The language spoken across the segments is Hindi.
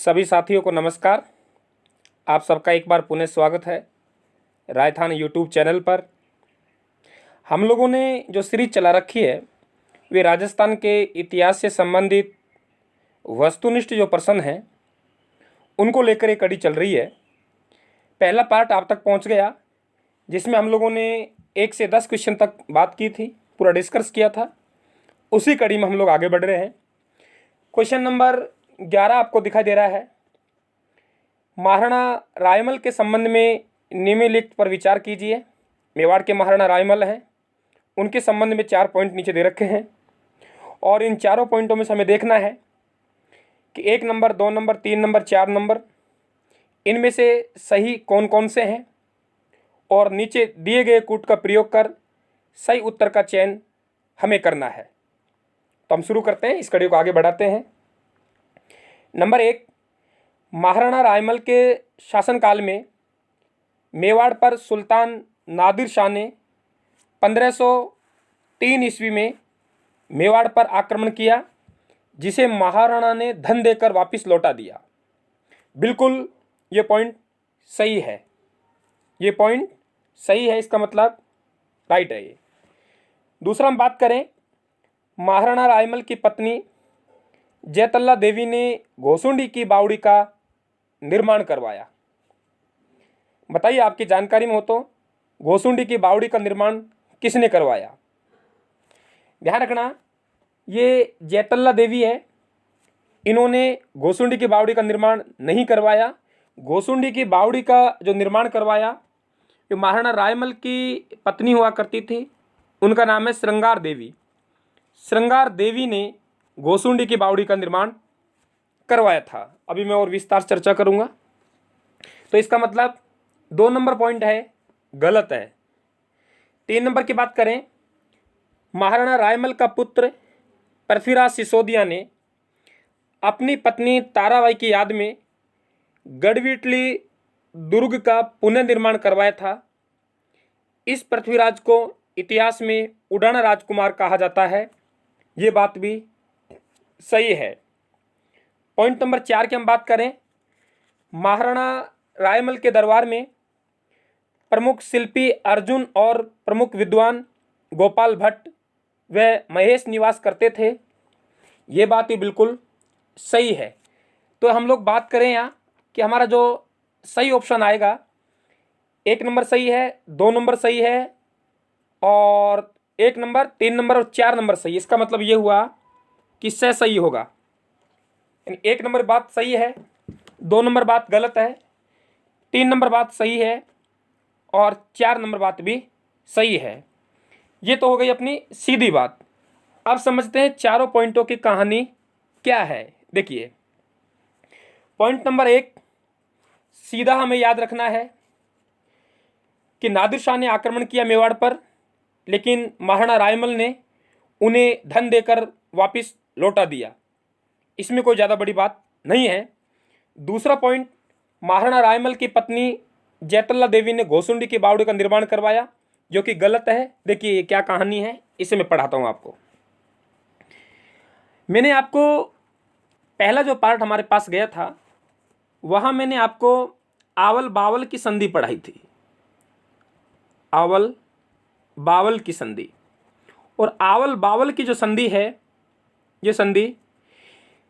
सभी साथियों को नमस्कार। आप सबका एक बार पुनः स्वागत है राजस्थान यूट्यूब चैनल पर। हम लोगों ने जो सीरीज चला रखी है वे राजस्थान के इतिहास से संबंधित वस्तुनिष्ठ जो प्रश्न हैं उनको लेकर एक कड़ी चल रही है। पहला पार्ट आप तक पहुंच गया जिसमें हम लोगों ने 1 से 10 क्वेश्चन तक बात की थी, पूरा डिस्कस किया था। उसी कड़ी में हम लोग आगे बढ़ रहे हैं। क्वेश्चन नंबर 11 आपको दिखाई दे रहा है। महाराणा रायमल के संबंध में निम्नलिखित पर विचार कीजिए। मेवाड़ के महाराणा रायमल हैं, उनके संबंध में 4 पॉइंट नीचे दे रखे हैं और इन चारों पॉइंटों में से हमें देखना है कि 1 नंबर, 2 नंबर, 3 नंबर, 4 नंबर इनमें से सही कौन कौन से हैं और नीचे दिए गए कूट का प्रयोग कर सही उत्तर का चयन हमें करना है। तो हम शुरू करते हैं, इस कड़ी को आगे बढ़ाते हैं। नंबर 1, महाराणा रायमल के शासनकाल में मेवाड़ पर सुल्तान नादिर शाह ने 1503 ईस्वी में मेवाड़ पर आक्रमण किया, जिसे महाराणा ने धन देकर वापस लौटा दिया। बिल्कुल ये पॉइंट सही है, ये पॉइंट सही है, इसका मतलब राइट है ये। दूसरा हम बात करें, महाराणा रायमल की पत्नी जयतल्ला देवी ने घोसुंडी की बावड़ी का निर्माण करवाया। बताइए, आपकी जानकारी में हो तो घोसुंडी की बावड़ी का निर्माण किसने करवाया? ध्यान रखना, ये जयतल्ला देवी है, इन्होंने घोसुंडी की बावड़ी का निर्माण नहीं करवाया। घोसुंडी की बावड़ी का जो निर्माण करवाया जो महाराणा रायमल की पत्नी हुआ करती थी, उनका नाम है श्रृंगार देवी। श्रृंगार देवी ने घोसुंडी की बावड़ी का निर्माण करवाया था। अभी मैं और विस्तार से चर्चा करूंगा। तो इसका मतलब 2 नंबर पॉइंट है, गलत है। 3 नंबर की बात करें, महाराणा रायमल का पुत्र पृथ्वीराज सिसोदिया ने अपनी पत्नी ताराबाई की याद में गढ़विटली दुर्ग का पुनर्निर्माण करवाया था। इस पृथ्वीराज को इतिहास में उड़ान राजकुमार कहा जाता है। ये बात भी सही है। पॉइंट नंबर 4 की हम बात करें, महाराणा रायमल के दरबार में प्रमुख शिल्पी अर्जुन और प्रमुख विद्वान गोपाल भट्ट व महेश निवास करते थे। ये बात ही बिल्कुल सही है। तो हम लोग बात करें यहाँ कि हमारा जो सही ऑप्शन आएगा, 1 नंबर सही है, 2 नंबर सही है और 1 नंबर, 3 नंबर और 4 नंबर सही। इसका मतलब ये हुआ कि सही होगा। 1 नंबर बात सही है, 2 नंबर बात गलत है, 3 नंबर बात सही है और 4 नंबर बात भी सही है। ये तो हो गई अपनी सीधी बात। अब समझते हैं चारों पॉइंटों की कहानी क्या है। देखिए, पॉइंट नंबर 1, सीधा हमें याद रखना है कि नादिर शाह ने आक्रमण किया मेवाड़ पर, लेकिन महाराणा रायमल ने उन्हें धन देकर वापस लौटा दिया। इसमें कोई ज़्यादा बड़ी बात नहीं है। दूसरा पॉइंट, महाराणा रायमल की पत्नी जयतल्ला देवी ने घोसुंडी की बावड़ी का निर्माण करवाया, जो कि गलत है। देखिए ये क्या कहानी है, इसे मैं पढ़ाता हूँ आपको। मैंने आपको पहला जो पार्ट हमारे पास गया था वहाँ मैंने आपको आवल बावल की संधि पढ़ाई थी। आवल बावल की संधि, और आवल बावल की जो संधि है, ये संधि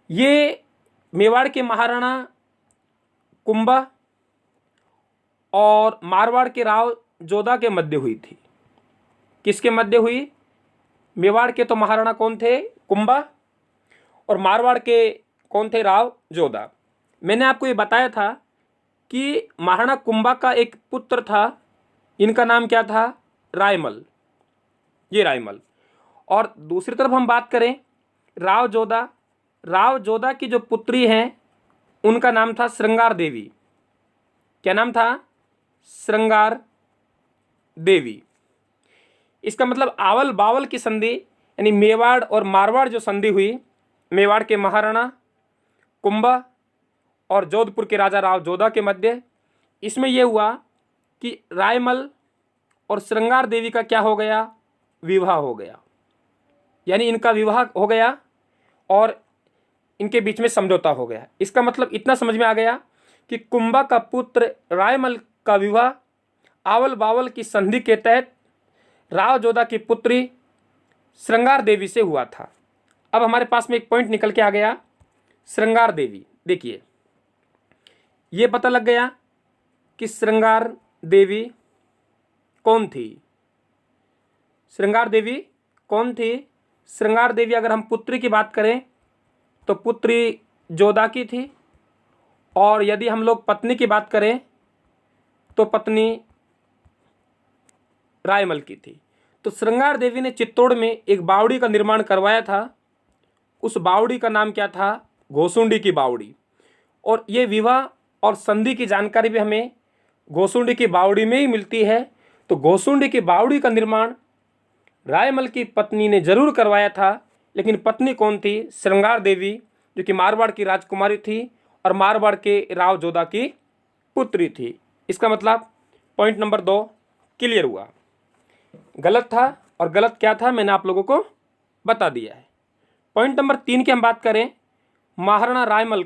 ये मेवाड़ के महाराणा कुंभा और मारवाड़ के राव जोधा के मध्य हुई थी। किसके मध्य हुई? मेवाड़ के तो महाराणा कौन थे? कुंभा, और मारवाड़ के कौन थे? राव जोधा। मैंने आपको ये बताया था कि महाराणा कुंभा का एक पुत्र था, इनका नाम क्या था? रायमल। ये रायमल। और दूसरी तरफ हम बात करें राव जोधा, राव जोधा की जो पुत्री हैं उनका नाम था श्रृंगार देवी। क्या नाम था? श्रृंगार देवी। इसका मतलब आवल बावल की संधि यानी मेवाड़ और मारवाड़ जो संधि हुई, मेवाड़ के महाराणा कुंभा और जोधपुर के राजा राव जोधा के मध्य, इसमें यह हुआ कि रायमल और श्रृंगार देवी का क्या हो गया? विवाह हो गया। यानी इनका विवाह हो गया और इनके बीच में समझौता हो गया। इसका मतलब इतना समझ में आ गया कि कुंभा का पुत्र रायमल का विवाह आवल बावल की संधि के तहत राव जोधा की पुत्री श्रृंगार देवी से हुआ था। अब हमारे पास में एक पॉइंट निकल के आ गया, श्रृंगार देवी। देखिए, ये पता लग गया कि श्रृंगार देवी कौन थी। श्रृंगार देवी कौन थी? श्रृंगार देवी अगर हम पुत्री की बात करें तो पुत्री जोधा की थी, और यदि हम लोग पत्नी की बात करें तो पत्नी रायमल की थी। तो श्रृंगार देवी ने चित्तौड़ में एक बावड़ी का निर्माण करवाया था। उस बावड़ी का नाम क्या था? घोसुंडी की बावड़ी। और ये विवाह और संधि की जानकारी भी हमें घोसुंडी की बावड़ी में ही मिलती है। तो घोसुंडी की बावड़ी का निर्माण रायमल की पत्नी ने जरूर करवाया था, लेकिन पत्नी कौन थी? श्रृंगार देवी, जो कि मारवाड़ की राजकुमारी थी और मारवाड़ के राव जोधा की पुत्री थी। इसका मतलब पॉइंट नंबर 2 क्लियर हुआ। गलत था, और गलत क्या था मैंने आप लोगों को बता दिया है। पॉइंट नंबर 3 की हम बात करें, महाराणा रायमल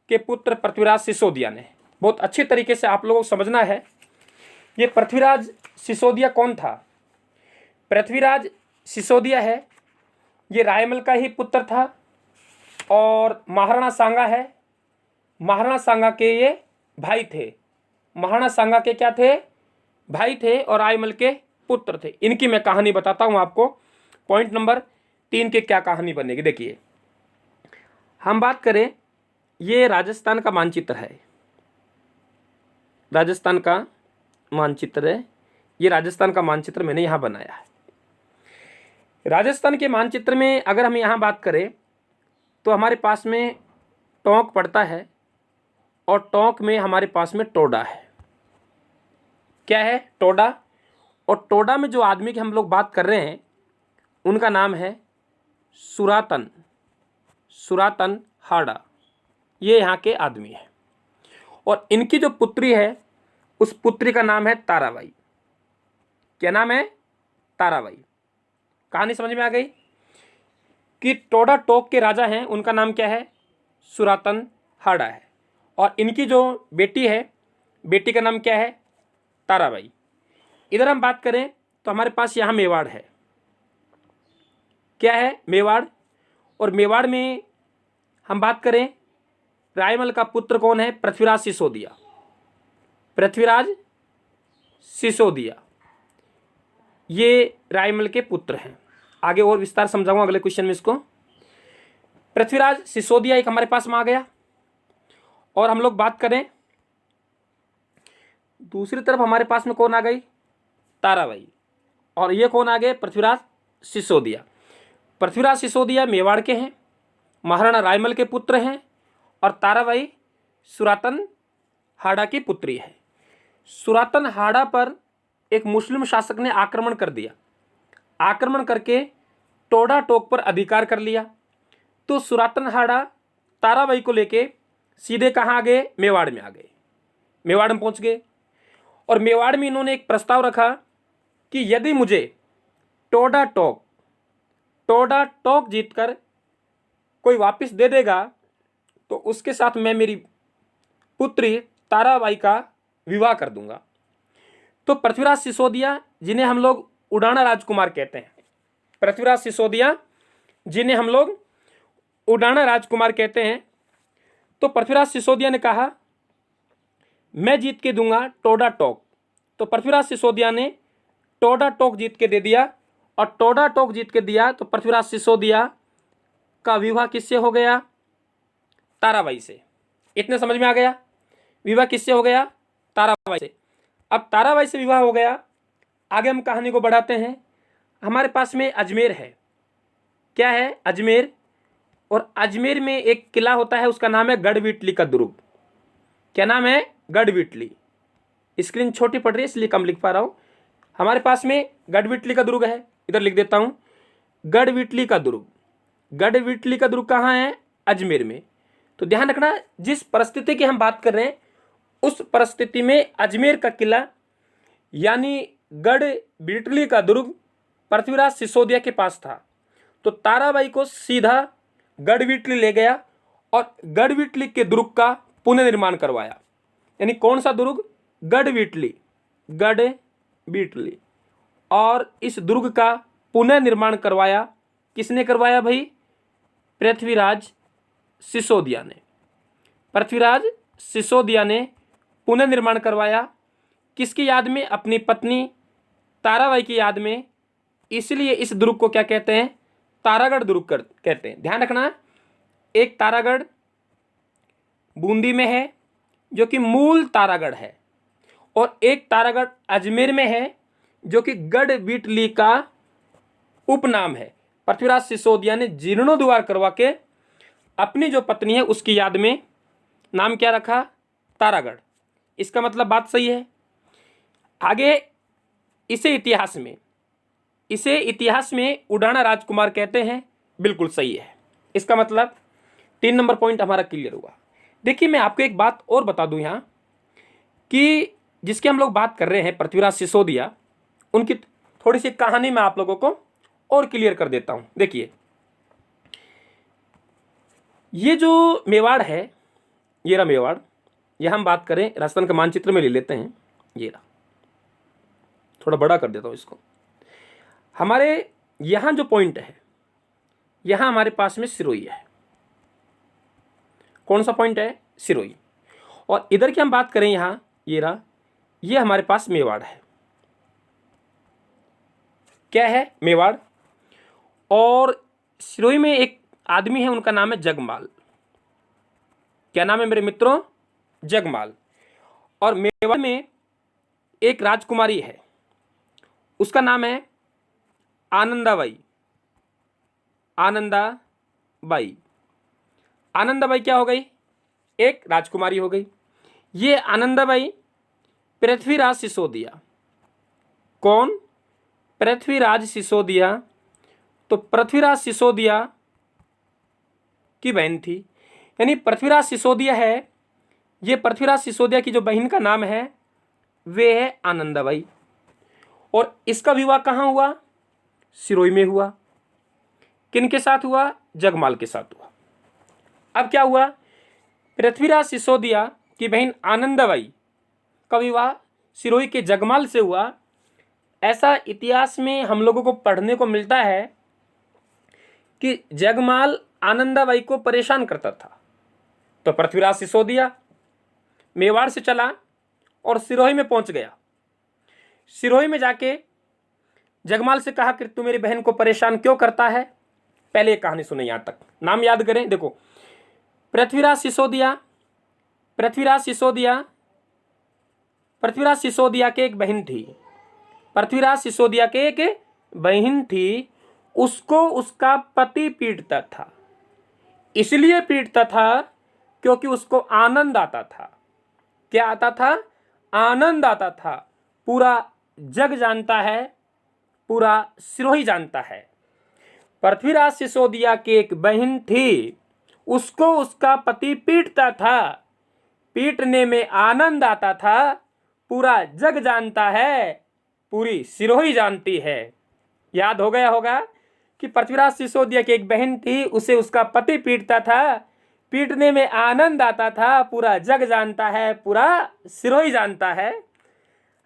के पुत्र पृथ्वीराज सिसोदिया ने। बहुत अच्छी तरीके से आप लोगों को समझना है, ये पृथ्वीराज सिसोदिया कौन था? पृथ्वीराज सिसोदिया है, ये रायमल का ही पुत्र था और महाराणा सांगा है। महाराणा सांगा के ये भाई थे। महाराणा सांगा के क्या थे? भाई थे, और रायमल के पुत्र थे। इनकी मैं कहानी बताता हूं आपको। पॉइंट नंबर 3 के क्या कहानी बनेगी। देखिए, हम बात करें, ये राजस्थान का मानचित्र है। राजस्थान का मानचित्र है। ये राजस्थान का मानचित्र मैंने यहां बनाया है। राजस्थान के मानचित्र में अगर हम यहां बात करें तो हमारे पास में टोंक पड़ता है, और टोंक में हमारे पास में टोडा है। क्या है? टोडा। और टोडा में जो आदमी की हम लोग बात कर रहे हैं उनका नाम है सुरातन। सुरातन हाड़ा, ये यहाँ के आदमी है। और इनकी जो पुत्री है उस पुत्री का नाम है ताराबाई। क्या नाम है? ताराबाई। कहानी समझ में आ गई कि टोडा टोक के राजा हैं, उनका नाम क्या है? सुरातन हाड़ा है। और इनकी जो बेटी है, बेटी का नाम क्या है? ताराबाई। इधर हम बात करें तो हमारे पास यहाँ मेवाड़ है। क्या है? मेवाड़। और मेवाड़ में हम बात करें, रायमल का पुत्र कौन है? पृथ्वीराज सिसोदिया। पृथ्वीराज सिसोदिया ये रायमल के पुत्र हैं। आगे और विस्तार समझाऊंगा अगले क्वेश्चन में इसको। पृथ्वीराज सिसोदिया एक हमारे पास में आ गया। और हम लोग बात करें दूसरी तरफ, हमारे पास में कौन आ गई? ताराबाई। और ये कौन आ गए? पृथ्वीराज सिसोदिया। पृथ्वीराज सिसोदिया मेवाड़ के हैं, महाराणा रायमल के पुत्र हैं, और ताराबाई सुरातन हाड़ा की पुत्री है। सुरातन हाड़ा पर एक मुस्लिम शासक ने आक्रमण कर दिया। आक्रमण करके टोडा टोक पर अधिकार कर लिया। तो सुरातन हाड़ा ताराबाई को लेके सीधे कहाँ आ गए? मेवाड़ में आ गए। मेवाड़ में पहुंच गए, और मेवाड़ में इन्होंने एक प्रस्ताव रखा कि यदि मुझे टोडा टोक जीतकर कोई वापस दे देगा तो उसके साथ मैं मेरी पुत्री ताराबाई का विवाह कर दूंगा। तो पृथ्वीराज सिसोदिया, जिन्हें हम लोग उडाना राजकुमार कहते हैं, पृथ्वीराज सिसोदिया जिन्हें हम लोग उडाना राजकुमार कहते हैं, तो पृथ्वीराज सिसोदिया ने कहा मैं जीत के दूंगा टोडा टोक। तो पृथ्वीराज सिसोदिया ने टोडा टोक जीत के दे दिया, और टोडा टोक जीत के दिया तो पृथ्वीराज सिसोदिया का विवाह किससे हो गया? ताराबाई से। इतने समझ में आ गया? विवाह किससे हो गया? ताराबाई से। अब ताराबाई से विवाह हो गया, आगे हम कहानी को बढ़ाते हैं। हमारे पास में अजमेर है। क्या है? अजमेर। और अजमेर में एक किला होता है, उसका नाम है गढ़वीटली का दुर्ग। क्या नाम है? गढ़वीटली। स्क्रीन छोटी पड़ रही है इसलिए कम लिख पा रहा हूं। हमारे पास में गढ़वीटली का दुर्ग है, इधर लिख देता हूं, गढ़वीटली का दुर्ग। गढ़वीटली का दुर्ग कहाँ है? अजमेर में। तो ध्यान रखना, जिस परिस्थिति की हम बात कर रहे हैं उस परिस्थिति में अजमेर का किला यानी गढ़वीटली का दुर्ग पृथ्वीराज सिसोदिया के पास था। तो ताराबाई को सीधा गढ़विटली ले गया और गढ़विटली के दुर्ग का पुनर्निर्माण करवाया। यानी कौन सा दुर्ग? गढ़विटली, गढ़विटली। और इस दुर्ग का पुनर्निर्माण करवाया। किसने करवाया भाई? पृथ्वीराज सिसोदिया ने। पृथ्वीराज सिसोदिया ने पुनर्निर्माण करवाया। किसकी याद में? अपनी पत्नी ताराबाई की याद में। इसलिए इस दुर्ग को क्या कहते हैं? तारागढ़ दुर्ग कहते हैं। ध्यान रखना, एक तारागढ़ बूंदी में है जो कि मूल तारागढ़ है, और एक तारागढ़ अजमेर में है जो कि गढ़विटली का उपनाम है। पृथ्वीराज सिसोदिया ने जीर्णोद्धार करवा के अपनी जो पत्नी है उसकी याद में नाम क्या रखा? तारागढ़। इसका मतलब बात सही है। आगे इसे इतिहास में उडाना राजकुमार कहते हैं। बिल्कुल सही है। इसका मतलब 3 नंबर पॉइंट हमारा क्लियर हुआ। देखिए, मैं आपको एक बात और बता दूं यहाँ कि जिसकी हम लोग बात कर रहे हैं पृथ्वीराज सिसोदिया, उनकी थोड़ी सी कहानी मैं आप लोगों को और क्लियर कर देता हूं। देखिए, ये जो मेवाड़ है, ये रहा मेवाड़। यह हम बात करें राजस्थान के मानचित्र में ले लेते हैं। ये रहा, थोड़ा बड़ा कर देता हूं इसको। हमारे यहां जो पॉइंट है, यहां हमारे पास में सिरोही है। कौन सा पॉइंट है? सिरोही। और इधर की हम बात करें, यहां ये रहा, ये हमारे पास मेवाड़ है। क्या है? मेवाड़। और सिरोही में एक आदमी है, उनका नाम है जगमाल। क्या नाम है मेरे मित्रों? जगमाल। और मेवाड़ में एक राजकुमारी है, उसका नाम है आनंदाबाई। आनंदाबाई। आनंदाबाई क्या हो गई? एक राजकुमारी हो गई। ये आनंदाबाई पृथ्वीराज सिसोदिया। कौन? पृथ्वीराज सिसोदिया। तो पृथ्वीराज सिसोदिया की बहन थी। यानी पृथ्वीराज सिसोदिया है, ये पृथ्वीराज सिसोदिया की जो बहन का नाम है वे है आनंदाबाई। और इसका विवाह कहाँ हुआ? सिरोही में हुआ। किन के साथ हुआ? जगमाल के साथ हुआ। अब क्या हुआ? पृथ्वीराज सिसोदिया की बहन आनंदाबाई का विवाह सिरोही के जगमाल से हुआ। ऐसा इतिहास में हम लोगों को पढ़ने को मिलता है कि जगमाल आनंदाबाई को परेशान करता था। तो पृथ्वीराज सिसोदिया मेवाड़ से चला और सिरोही में पहुंच गया। सिरोही में जाके जगमाल से कहा कि तू मेरी बहन को परेशान क्यों करता है? पहले एक कहानी सुने, यहां तक नाम याद करें। देखो, पृथ्वीराज सिसोदिया के एक बहन थी। पृथ्वीराज सिसोदिया के एक बहन थी, उसको उसका पति पीटता था। इसलिए पीटता था क्योंकि उसको आनंद आता था। क्या आता था? आनंद आता था। पूरा जग जानता है, पूरा सिरोही जानता है। पृथ्वीराज सिसोदिया की एक बहन थी, उसको उसका पति पीटता था। पीटने में आनंद आता था। पूरा जग जानता है, पूरी सिरोही जानती है। याद हो गया होगा कि पृथ्वीराज सिसोदिया की एक बहन थी, उसे उसका पति पीटता था। पीटने में आनंद आता था। पूरा जग जानता है, पूरा सिरोही जानता है।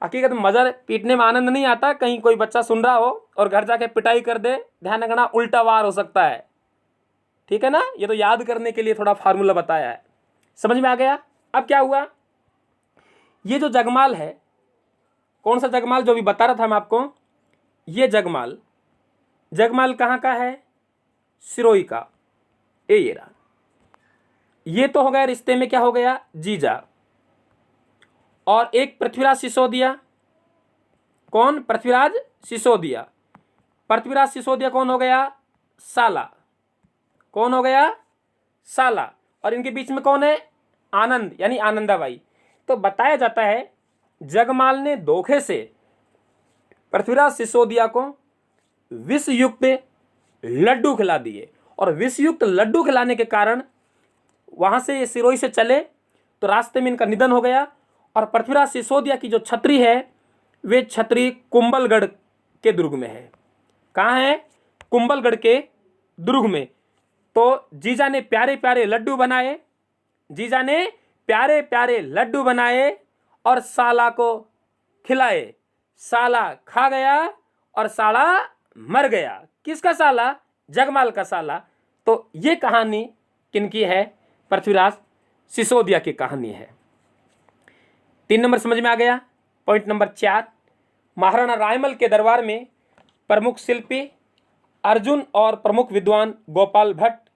हकीकत में मजा पीटने में आनंद नहीं आता। कहीं कोई बच्चा सुन रहा हो और घर जाके पिटाई कर दे, ध्यान रखना उल्टा वार हो सकता है। ठीक है ना? ये तो याद करने के लिए थोड़ा फार्मूला बताया है। समझ में आ गया? अब क्या हुआ? ये जो जगमाल है, कौन सा जगमाल? जो भी बता रहा था मैं आपको, ये जगमाल कहाँ का है? सिरोही का। ये रहा। ये तो हो गया रिश्ते में क्या हो गया? जीजा। और एक पृथ्वीराज सिसोदिया। कौन? पृथ्वीराज सिसोदिया। पृथ्वीराज सिसोदिया कौन हो गया? साला। कौन हो गया? साला। और इनके बीच में कौन है? आनंद, यानी आनंदाबाई। तो बताया जाता है जगमाल ने धोखे से पृथ्वीराज सिसोदिया को विषयुक्त लड्डू खिला दिए। और विषयुक्त लड्डू खिलाने के कारण वहां से ये सिरोही से चले तो रास्ते में इनका निधन हो गया। और पृथ्वीराज सिसोदिया की जो छतरी है, वे छतरी कुंभलगढ़ के दुर्ग में है। कहाँ है? कुंभलगढ़ के दुर्ग में। तो जीजा ने प्यारे प्यारे लड्डू बनाए, जीजा ने प्यारे प्यारे लड्डू बनाए और साला को खिलाए, साला खा गया और साला मर गया। किसका साला? जगमाल का साला। तो ये कहानी किनकी है? पृथ्वीराज सिसोदिया की कहानी है। 3 नंबर समझ में आ गया। पॉइंट नंबर 4, महाराणा रायमल के दरबार में प्रमुख शिल्पी अर्जुन और प्रमुख विद्वान गोपाल भट्ट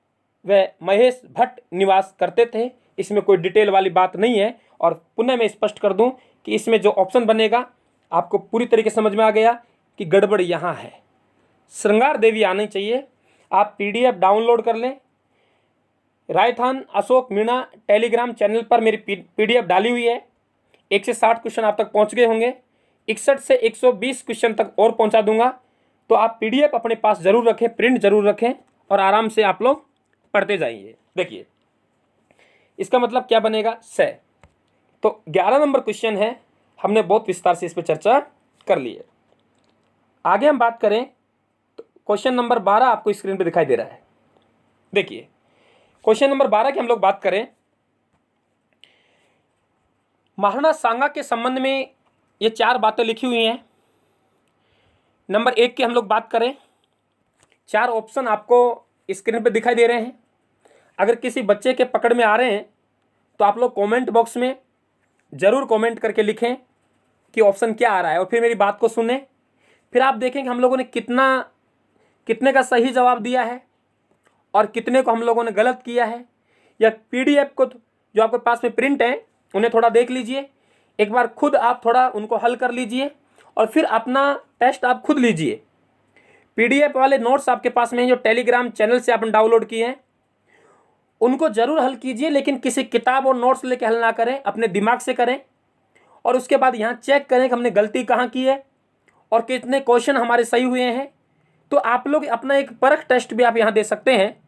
व महेश भट्ट निवास करते थे। इसमें कोई डिटेल वाली बात नहीं है। और पुनः मैं स्पष्ट कर दूं कि इसमें जो ऑप्शन बनेगा आपको पूरी तरीके से समझ में आ गया कि गड़बड़ यहाँ है। श्रृंगार देवी आनी चाहिए। आप PDF डाउनलोड कर लें। रायथान अशोक मीणा टेलीग्राम चैनल पर मेरी PDF डाली हुई है। 1 से 60 क्वेश्चन आप तक पहुँच गए होंगे। 61 से 120 क्वेश्चन तक और पहुँचा दूंगा। तो आप PDF अपने पास जरूर रखें, प्रिंट जरूर रखें और आराम से आप लोग पढ़ते जाइए। देखिए इसका मतलब क्या बनेगा? से। तो 11 नंबर क्वेश्चन है, हमने बहुत विस्तार से इस पर चर्चा कर ली है। आगे हम बात करें तो क्वेश्चन नंबर 12 आपको स्क्रीन पे दिखाई दे रहा है। देखिए क्वेश्चन नंबर 12 की हम लोग बात करें, महाराणा सांगा के संबंध में ये 4 बातें लिखी हुई हैं। नंबर 1 की हम लोग बात करें, 4 ऑप्शन आपको स्क्रीन पे दिखाई दे रहे हैं। अगर किसी बच्चे के पकड़ में आ रहे हैं तो आप लोग कमेंट बॉक्स में ज़रूर कमेंट करके लिखें कि ऑप्शन क्या आ रहा है और फिर मेरी बात को सुने। फिर आप देखें कि हम लोगों ने कितने का सही जवाब दिया है और कितने को हम लोगों ने गलत किया है। या PDF को जो आपके पास में प्रिंट है उन्हें थोड़ा देख लीजिए, एक बार खुद आप थोड़ा उनको हल कर लीजिए और फिर अपना टेस्ट आप खुद लीजिए। PDF वाले नोट्स आपके पास में जो टेलीग्राम चैनल से आपने डाउनलोड किए हैं उनको जरूर हल कीजिए, लेकिन किसी किताब और नोट्स लेके हल ना करें, अपने दिमाग से करें। और उसके बाद यहाँ चेक करें कि हमने गलती कहाँ की है और कितने क्वेश्चन हमारे सही हुए हैं। तो आप लोग अपना एक परख टेस्ट भी आप यहाँ दे सकते हैं,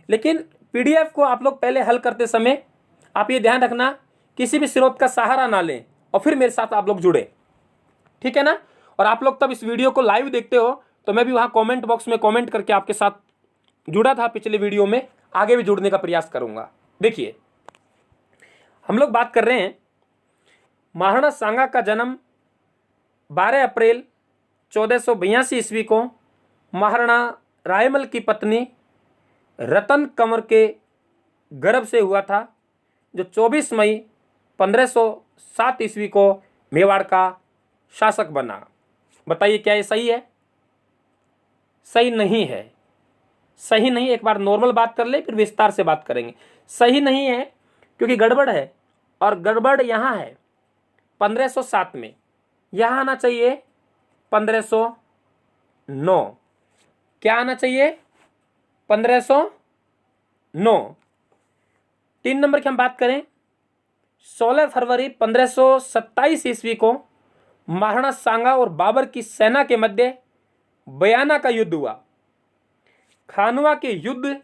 लेकिन PDF को आप लोग पहले हल करते समय आप ये ध्यान रखना किसी भी स्रोत का सहारा ना लें और फिर मेरे साथ आप लोग जुड़े, ठीक है ना। और आप लोग तब इस वीडियो को लाइव देखते हो तो मैं भी वहाँ कमेंट बॉक्स में कमेंट करके आपके साथ जुड़ा था पिछले वीडियो में, आगे भी जुड़ने का प्रयास करूँगा। देखिए हम लोग बात कर रहे हैं, महाराणा सांगा का जन्म 12 अप्रैल 1482 ईस्वी को महाराणा रायमल की पत्नी रतन कंवर के गर्भ से हुआ था, जो 24 मई 1507 ईस्वी को मेवाड़ का शासक बना। बताइए क्या ये सही है? सही नहीं है। सही नहीं, एक बार नॉर्मल बात कर ले फिर विस्तार से बात करेंगे। सही नहीं है क्योंकि गड़बड़ है, और गड़बड़ यहाँ है 1507 में, यहाँ आना चाहिए 1509। क्या आना चाहिए? 1509। 3 नंबर की हम बात करें, 16 फरवरी 1527 ईस्वी को महाराणा सांगा और बाबर की सेना के मध्य बयाना का युद्ध हुआ। खानवा के युद्ध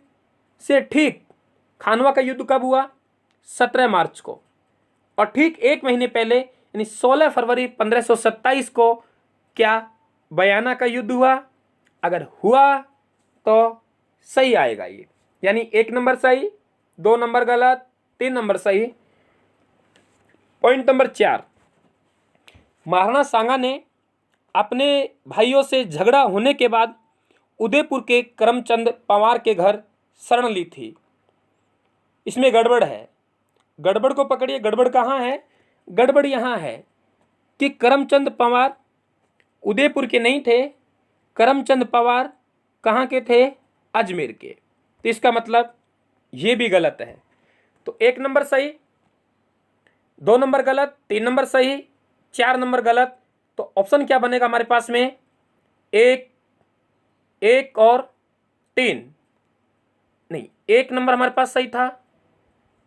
से ठीक, खानवा का युद्ध कब हुआ? 17 मार्च को। और ठीक 1 महीने पहले यानी 16 फरवरी 1527 को क्या बयाना का युद्ध हुआ? अगर हुआ तो सही आएगा ये, यानी 1 नंबर सही, 2 नंबर गलत, 3 नंबर सही। पॉइंट नंबर 4, महाराणा सांगा ने अपने भाइयों से झगड़ा होने के बाद उदयपुर के करमचंद पंवार के घर शरण ली थी। इसमें गड़बड़ है, गड़बड़ को पकड़िए। गड़बड़ कहाँ है? गड़बड़ यहाँ है कि करमचंद पंवार उदयपुर के नहीं थे, करमचंद पंवार कहाँ के थे? अजमेर के। तो इसका मतलब ये भी गलत है। तो 1 नंबर सही, 2 नंबर गलत, 3 नंबर सही, 4 नंबर गलत। तो ऑप्शन क्या बनेगा हमारे पास में? 1 और 3 नहीं, 1 नंबर हमारे पास सही था,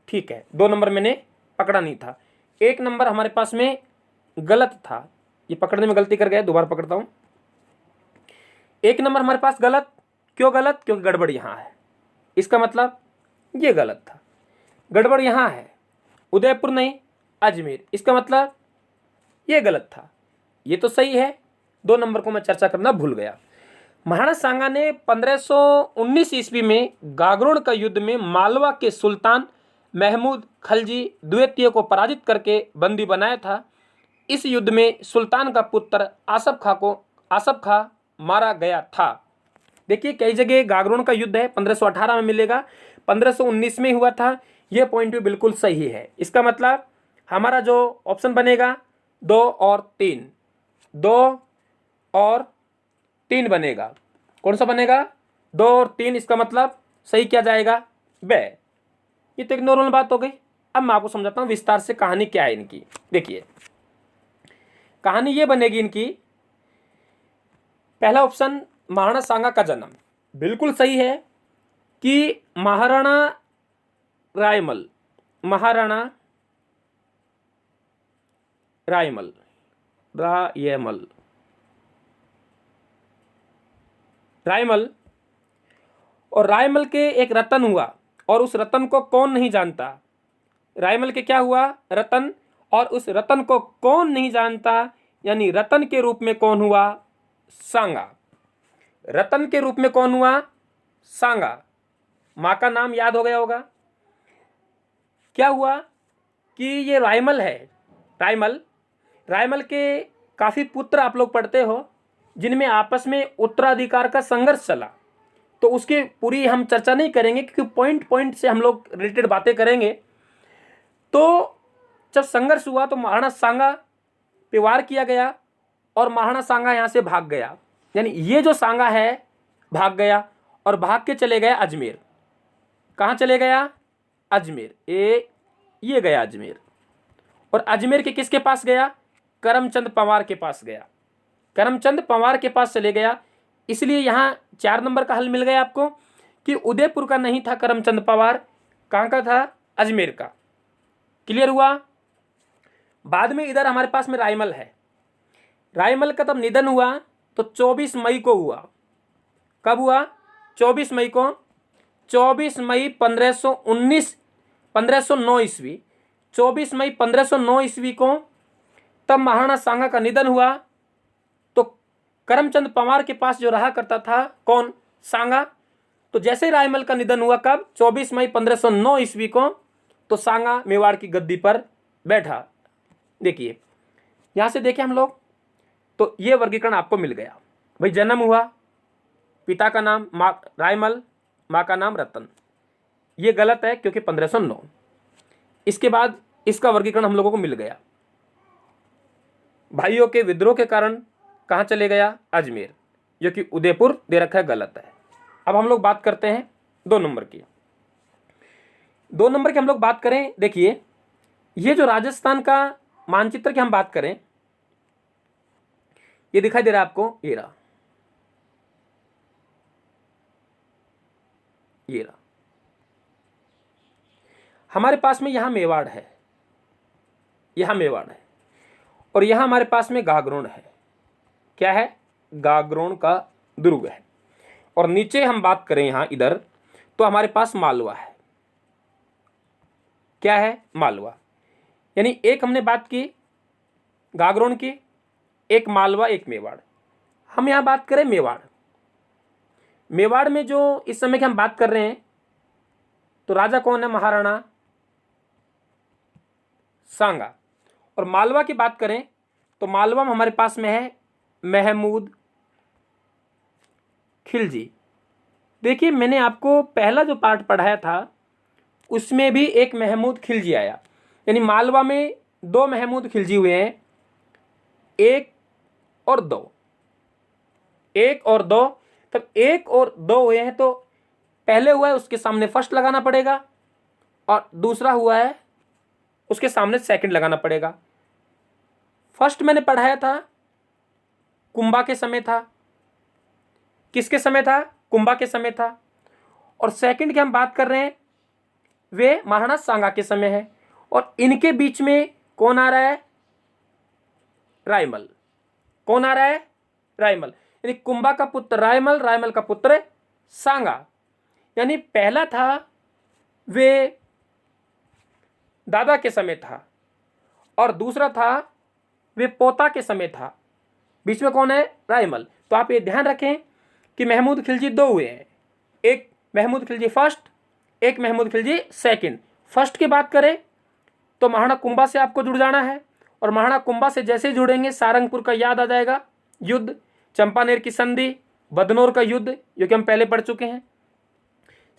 ठीक है। 2 नंबर मैंने पकड़ा नहीं था, 1 नंबर हमारे पास में गलत था। ये पकड़ने में गलती कर गया, दोबारा पकड़ता हूं। 1 नंबर हमारे पास गलत। क्यों गलत? क्योंकि गड़बड़ यहाँ है। इसका मतलब ये गलत था, गड़बड़ यहाँ है, उदयपुर नहीं अजमेर। इसका मतलब ये गलत था, ये तो सही है। 2 नंबर को मैं चर्चा करना भूल गया। महाराणा सांगा ने 1519 ईस्वी में गागरोन का युद्ध में मालवा के सुल्तान महमूद खलजी द्वितीय को पराजित करके बंदी बनाया था। इस युद्ध में सुल्तान का पुत्र आसफ खां मारा गया था। देखिए कई जगह गागरोन का युद्ध है 1518 में मिलेगा, 1519 में हुआ था। यह पॉइंट भी बिल्कुल सही है। इसका मतलब हमारा जो ऑप्शन बनेगा 2 और 3, 2 और 3 बनेगा। कौन सा बनेगा? 2 और 3। इसका मतलब सही क्या जाएगा? बे। ये तो एक नॉर्मल बात हो गई। अब मैं आपको समझाता हूँ विस्तार से कहानी क्या है इनकी। देखिए कहानी ये बनेगी इनकी। पहला ऑप्शन महाराणा सांगा का जन्म बिल्कुल सही है कि महाराणा रायमल और रायमल के एक रतन हुआ और उस रतन को कौन नहीं जानता। रायमल के क्या हुआ? रतन। और उस रतन को कौन नहीं जानता, यानी रतन के रूप में कौन हुआ? सांगा। रतन के रूप में कौन हुआ? सांगा। मां का नाम याद हो गया होगा। क्या हुआ कि ये रायमल है। रायमल के काफी पुत्र आप लोग पढ़ते हो जिनमें आपस में उत्तराधिकार का संघर्ष चला। तो उसकी पूरी हम चर्चा नहीं करेंगे क्योंकि पॉइंट पॉइंट से हम लोग रिलेटेड बातें करेंगे। तो जब संघर्ष हुआ तो महाराणा सांगा पे वार किया गया और महाराणा सांगा यहाँ से भाग गया। यानी ये जो सांगा है भाग गया और भाग के चले गया अजमेर। कहाँ चले गया? अजमेर। ये गया अजमेर। और अजमेर के किसके पास गया? करमचंद पंवार के पास गया। करमचंद पंवार के पास चले गया। इसलिए यहाँ 4 नंबर का हल मिल गया आपको कि उदयपुर का नहीं था करमचंद पंवार। कहाँ का था? अजमेर का। क्लियर हुआ? बाद में इधर हमारे पास में रायमल है। रायमल का तब निधन हुआ तो 24 मई को हुआ। कब हुआ? 24 मई को। 24 मई 1509 ईस्वी। 24 मई 1509 ईस्वी को तब महाराणा सांगा का निधन हुआ। तो करमचंद पंवार के पास जो रहा करता था कौन? सांगा। तो जैसे रायमल का निधन हुआ कब? 24 मई 1509 ईस्वी को। तो सांगा मेवाड़ की गद्दी पर बैठा। देखिए यहां से देखें हम लोग तो ये वर्गीकरण आपको मिल गया। भाई जन्म हुआ, पिता का नाम रायमल, माँ का नाम रतन। ये गलत है क्योंकि 1509। इसके बाद इसका वर्गीकरण हम लोगों को मिल गया। भाइयों के विद्रोह के कारण कहाँ चले गया? अजमेर, जो कि उदयपुर दे रखा है, गलत है। अब हम लोग बात करते हैं 2 नंबर की। 2 नंबर की हम लोग बात करें। देखिए ये जो राजस्थान का मानचित्र की हम बात करें, ये दिखाई दे रहा है आपको, ये रहा। हमारे पास में यहां मेवाड़ है, और यहां हमारे पास में गागरोन है। क्या है? गागरोन का दुर्ग है। और नीचे हम बात करें यहां इधर तो हमारे पास मालवा है। क्या है? मालवा। यानी एक हमने बात की गागरोन की, एक मालवा, एक मेवाड़। हम यहां बात करें मेवाड़ में जो इस समय की हम बात कर रहे हैं तो राजा कौन है? महाराणा सांगा। और मालवा की बात करें तो मालवा में हमारे पास में है महमूद खिलजी। देखिए मैंने आपको पहला जो पार्ट पढ़ाया था उसमें भी एक महमूद खिलजी आया। यानी मालवा में 2 महमूद खिलजी हुए हैं, 1 और 2। 1 और 2। तब 1 और 2 हुए हैं तो पहले हुआ है उसके सामने फर्स्ट लगाना पड़ेगा और दूसरा हुआ है उसके सामने सेकंड लगाना पड़ेगा। फर्स्ट मैंने पढ़ाया था कुंभा के समय था। किसके समय था? कुंभा के समय था। और सेकंड की हम बात कर रहे हैं वे महाराणा सांगा के समय है। और इनके बीच में कौन आ रहा है? रायमल। कौन आ रहा है? रायमल। यानी कुंभा का पुत्र रायमल, रायमल का पुत्र सांगा। यानी पहला था वे दादा के समय था और दूसरा था वे पोता के समय था। बीच में कौन है? रायमल। तो आप ये ध्यान रखें कि महमूद खिलजी दो हुए हैं, एक महमूद खिलजी फर्स्ट, एक महमूद खिलजी सेकंड। फर्स्ट की बात करें तो महाराणा कुंभा से आपको जुड़ जाना है, और महाराणा कुंभा से जैसे जुड़ेंगे सारंगपुर का याद आ जाएगा युद्ध, चंपानेर की संधि, बदनौर का युद्ध जो कि हम पहले पढ़ चुके हैं।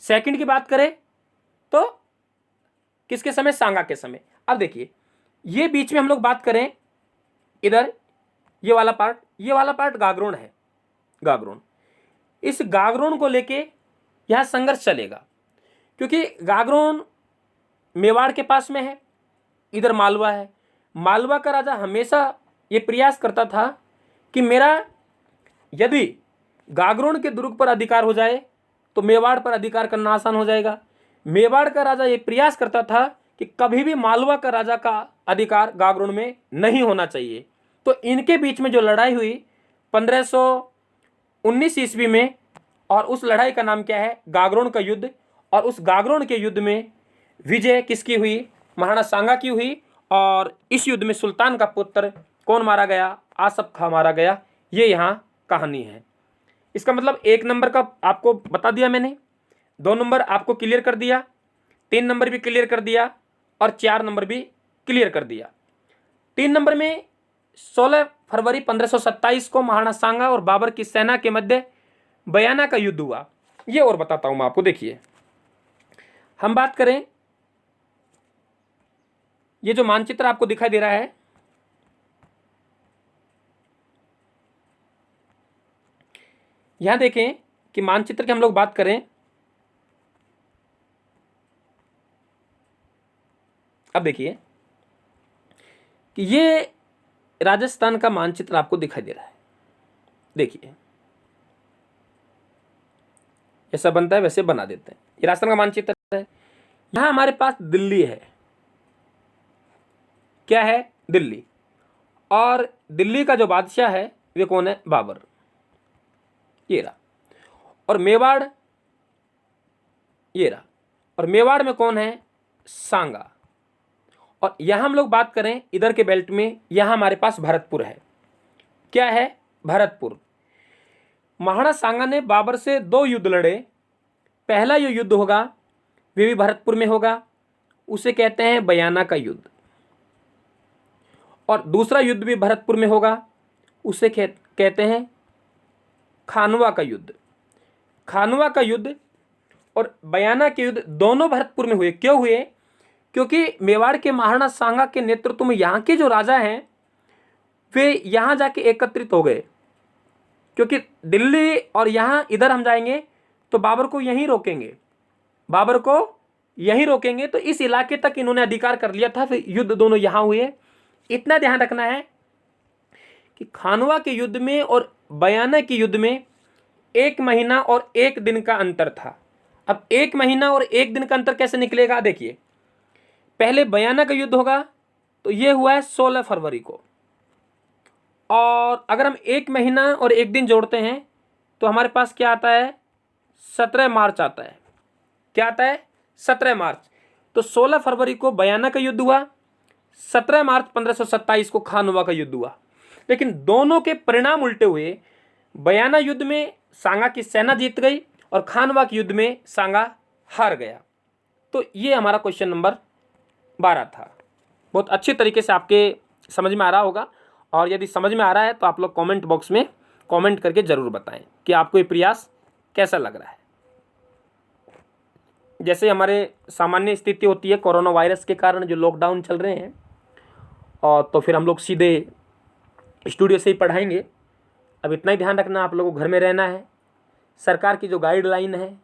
सेकंड की बात करें तो किसके समय, सांगा के समय। अब देखिए ये बीच में हम लोग बात करें इधर ये वाला पार्ट गागरोन है, गागरोन। इस गागरोन को लेके यहां संघर्ष चलेगा, क्योंकि गागरोन मेवाड़ के पास में है, इधर मालवा है। मालवा का राजा हमेशा ये प्रयास करता था कि मेरा यदि गागरोन के दुर्ग पर अधिकार हो जाए तो मेवाड़ पर अधिकार करना आसान हो जाएगा। मेवाड़ का राजा ये प्रयास करता था कि कभी भी मालवा का राजा का अधिकार गागरोन में नहीं होना चाहिए। तो इनके बीच में जो लड़ाई हुई 1519 ईस्वी में, और उस लड़ाई का नाम क्या है, गागरोन का युद्ध। और उस गागरोन के युद्ध में विजय किसकी हुई, महाराणा सांगा की हुई। और इस युद्ध में सुल्तान का पुत्र कौन मारा गया, आसफ खां मारा गया। ये यहाँ कहानी है। इसका मतलब 1 नंबर का आपको बता दिया मैंने, 2 नंबर आपको क्लियर कर दिया, 3 नंबर भी क्लियर कर दिया, और 4 नंबर भी क्लियर कर दिया। 3 नंबर में 16 फरवरी 1527 को महाराणा सांगा और बाबर की सेना के मध्य बयाना का युद्ध हुआ। ये और बताता हूं मैं आपको। देखिए हम बात करें, ये जो मानचित्र आपको दिखाई दे रहा है, यहां देखें कि मानचित्र की हम लोग बात करें, अब देखिए कि ये राजस्थान का मानचित्र आपको दिखाई दे रहा है। देखिए ऐसा बनता है, वैसे बना देते हैं। ये राजस्थान का मानचित्र है। यहां हमारे पास दिल्ली है, क्या है, दिल्ली। और दिल्ली का जो बादशाह है वे कौन है, बाबर, ये रहा। और मेवाड़ ये रहा। और मेवाड़ में कौन है, सांगा। और यहां हम लोग बात करें इधर के बेल्ट में, यहां हमारे पास भरतपुर है, क्या है, भरतपुर। महाराणा सांगा ने बाबर से 2 युद्ध लड़े। पहला जो युद्ध होगा वे भी भरतपुर में होगा, उसे कहते हैं बयाना का युद्ध। और दूसरा युद्ध भी भरतपुर में होगा, उसे कहते हैं खानवा का युद्ध। खानवा का युद्ध और बयाना के युद्ध दोनों भरतपुर में हुए। क्यों हुए, क्योंकि मेवाड़ के महाराणा सांगा के नेतृत्व में यहाँ के जो राजा हैं वे यहाँ जाके एकत्रित हो गए। क्योंकि दिल्ली और यहाँ इधर हम जाएंगे तो बाबर को यहीं रोकेंगे, बाबर को यहीं रोकेंगे। तो इस इलाके तक इन्होंने अधिकार कर लिया था, फिर युद्ध दोनों यहाँ हुए। इतना ध्यान रखना है कि खानवा के युद्ध में और बयाना के युद्ध में 1 महीना और 1 दिन का अंतर था। अब 1 महीना और 1 दिन का अंतर कैसे निकलेगा, देखिए पहले बयाना का युद्ध होगा तो ये हुआ है 16 फरवरी को, और अगर हम 1 महीना और 1 दिन जोड़ते हैं तो हमारे पास क्या आता है, 17 मार्च आता है। क्या आता है, 17 मार्च। तो 16 फरवरी को बयाना का युद्ध हुआ, 17 मार्च 1527 को खानवा का युद्ध हुआ। लेकिन दोनों के परिणाम उल्टे हुए। बयाना युद्ध में सांगा की सेना जीत गई और खानवा के युद्ध में सांगा हार गया। तो ये हमारा क्वेश्चन नंबर 12 था। बहुत अच्छे तरीके से आपके समझ में आ रहा होगा, और यदि समझ में आ रहा है तो आप लोग कमेंट बॉक्स में कमेंट करके ज़रूर बताएं कि आपको ये प्रयास कैसा लग रहा है। जैसे हमारे सामान्य स्थिति होती है कोरोना वायरस के कारण जो लॉकडाउन चल रहे हैं, और तो फिर हम लोग सीधे स्टूडियो से ही पढ़ाएंगे। अब इतना ही ध्यान रखना, आप लोगों को घर में रहना है, सरकार की जो गाइडलाइन है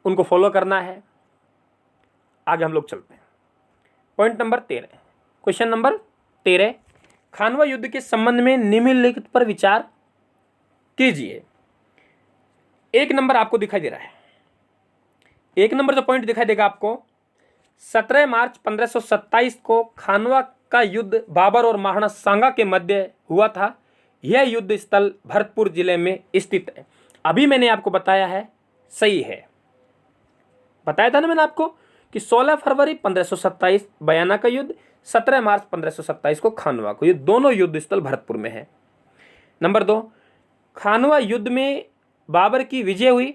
उनको फॉलो करना है। आगे हम लोग चलते हैं। पॉइंट नंबर 13, क्वेश्चन नंबर 13, खानवा युद्ध के संबंध में निम्नलिखित पर विचार कीजिए। 1 नंबर आपको दिखाई दे रहा है। 1 नंबर जो पॉइंट दिखाई देगा आपको, 17 मार्च 1527 को खानवा का युद्ध बाबर और महाराणा सांगा के मध्य हुआ था। यह युद्ध स्थल भरतपुर जिले में स्थित है। अभी मैंने आपको बताया है, सही है, बताया था ना मैंने आपको कि 16 फरवरी 1527 बयाना का युद्ध, 17 मार्च 1527 को खानवा को, ये दोनों युद्ध स्थल भरतपुर में है। नंबर 2, खानवा युद्ध में बाबर की विजय हुई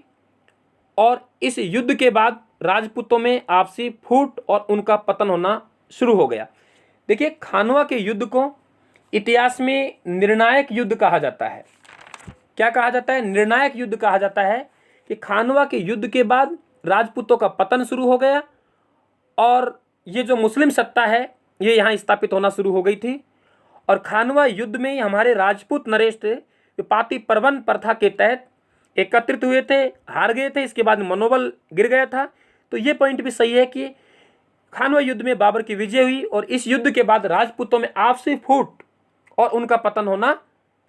और इस युद्ध के बाद राजपूतों में आपसी फूट और उनका पतन होना शुरू हो गया। देखिए, खानवा के युद्ध को इतिहास में निर्णायक युद्ध कहा जाता है। क्या कहा जाता है? निर्णायक युद्ध कहा जाता है कि खानवा के युद्ध के बाद राजपूतों का पतन शुरू हो गया और ये जो मुस्लिम सत्ता है ये यहाँ स्थापित होना शुरू हो गई थी। और खानवा युद्ध में ही हमारे राजपूत नरेश थे जो पाती परवन प्रथा के तहत एकत्रित हुए थे, हार गए थे, इसके बाद मनोबल गिर गया था। तो ये पॉइंट भी सही है कि खानवा युद्ध में बाबर की विजय हुई और इस युद्ध के बाद राजपूतों में आपसी फूट और उनका पतन होना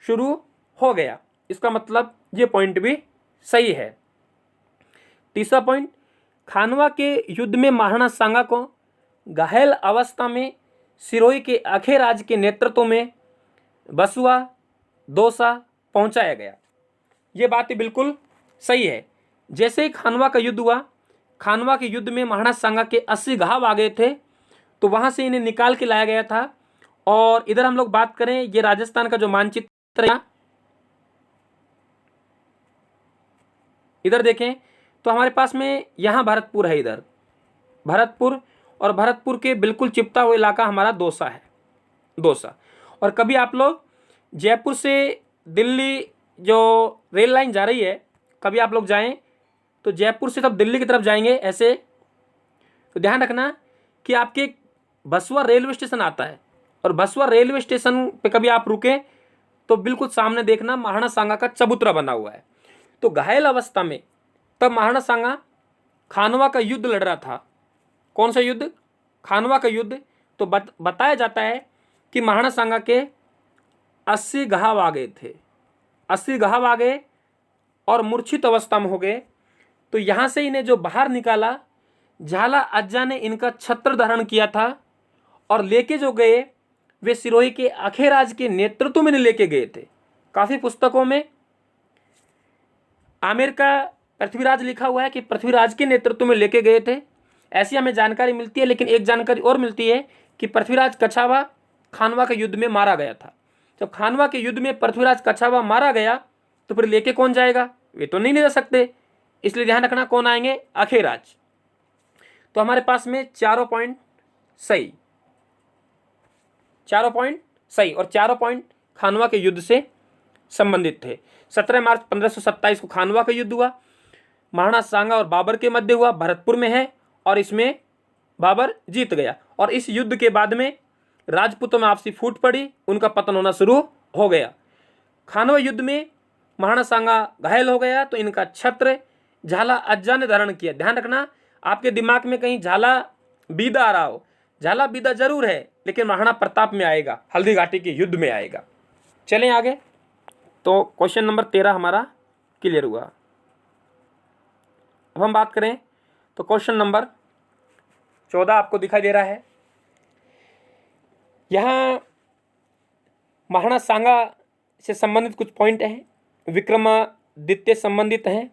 शुरू हो गया। इसका मतलब ये पॉइंट भी सही है। तीसरा पॉइंट, खानवा के युद्ध में महाराणा सांगा को घायल अवस्था में सिरोही के अखेराज के नेतृत्व में बसुआ दौसा पहुंचाया गया। ये बात बिल्कुल सही है। जैसे ही खानवा का युद्ध हुआ, खानवा के युद्ध में महाराणा सांगा के 80 घाव आ गए थे, तो वहां से इन्हें निकाल के लाया गया था। और इधर हम लोग बात करें, ये राजस्थान का जो मानचित्र है, इधर देखें तो हमारे पास में यहाँ भरतपुर है, इधर भरतपुर, और भरतपुर के बिल्कुल चिपता हुआ इलाका हमारा दौसा है, दौसा। और कभी आप लोग जयपुर से दिल्ली जो रेल लाइन जा रही है, कभी आप लोग जाएं तो जयपुर से तब दिल्ली की तरफ जाएंगे ऐसे, तो ध्यान रखना कि आपके बसुआ रेलवे स्टेशन आता है और बसुआ रेलवे स्टेशन पे कभी आप रुके तो बिल्कुल सामने देखना महाराणा सांगा का चबूतरा बना हुआ है। तो घायल अवस्था में तब महाराणा सांगा खानवा का युद्ध लड़ रहा था। कौन सा युद्ध? खानवा का युद्ध। तो बताया जाता है कि महाराणा सांगा के 80 घाव आ गए थे, 80 घाव आ गए और मूर्छित अवस्था में हो गए। तो यहाँ से इन्हें जो बाहर निकाला, झाला अज्जा ने इनका छत्र धारण किया था और लेके जो गए वे सिरोही के अखेराज के नेतृत्व में लेके गए थे। काफ़ी पुस्तकों में आमेर का पृथ्वीराज लिखा हुआ है कि पृथ्वीराज के नेतृत्व में लेके गए थे, ऐसी हमें जानकारी मिलती है। लेकिन एक जानकारी और मिलती है कि पृथ्वीराज कछावा खानवा के युद्ध में मारा गया था। जब खानवा के युद्ध में पृथ्वीराज कछावा मारा गया तो फिर लेके कौन जाएगा? वे तो नहीं ले जा सकते, इसलिए ध्यान रखना कौन आएंगे? अखेराज। तो हमारे पास में चारों पॉइंट सही, चारों पॉइंट सही, और चारों पॉइंट खानवा के युद्ध से संबंधित थे। 17 मार्च 1527 को खानवा का युद्ध हुआ, महाराणा सांगा और बाबर के मध्य हुआ, भरतपुर में है और इसमें बाबर जीत गया। और इस युद्ध के बाद में राजपूतों में आपसी फूट पड़ी, उनका पतन होना शुरू हो गया। खानवा युद्ध में महाराणा सांगा घायल हो गया तो इनका छत्र झाला अज्जा ने धारण किया। ध्यान रखना, आपके दिमाग में कहीं झाला बीदा आ रहा हो, झाला बीदा जरूर है लेकिन महाराणा प्रताप में आएगा, हल्दी घाटी के युद्ध में आएगा। चलें आगे। तो क्वेश्चन नंबर 13 हमारा क्लियर हुआ। अब हम बात करें तो क्वेश्चन नंबर 14 आपको दिखाई दे रहा है। यहाँ महाराणा सांगा से संबंधित कुछ पॉइंट हैं, विक्रमादित्य संबंधित हैं,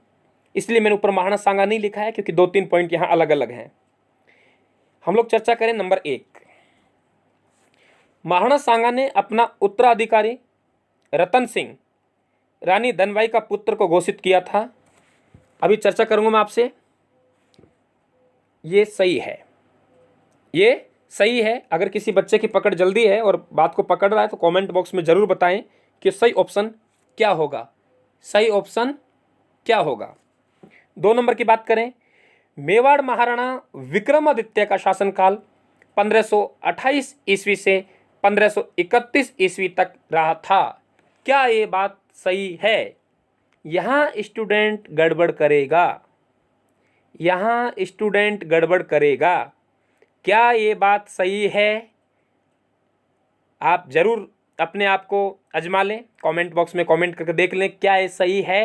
इसलिए मैंने ऊपर महाराणा सांगा नहीं लिखा है क्योंकि 2-3 पॉइंट यहाँ अलग अलग हैं। हम लोग चर्चा करें नंबर 1। महाराणा सांगा ने अपना उत्तराधिकारी रतन सिंह रानी धनबाई का पुत्र को घोषित किया था। अभी चर्चा करूंगा मैं आपसे। ये सही है, ये सही है। अगर किसी बच्चे की पकड़ जल्दी है और बात को पकड़ रहा है तो कमेंट बॉक्स में जरूर बताएं कि सही ऑप्शन क्या होगा, सही ऑप्शन क्या होगा। 2 नंबर की बात करें, मेवाड़ महाराणा विक्रमादित्य का शासनकाल 1528 ईस्वी से 1531 ईस्वी तक रहा था। क्या ये बात सही है? यहाँ स्टूडेंट गड़बड़ करेगा, यहाँ स्टूडेंट गड़बड़ करेगा। क्या ये बात सही है? आप जरूर अपने आप को आजमा लें, कमेंट बॉक्स में कमेंट करके देख लें क्या ये सही है।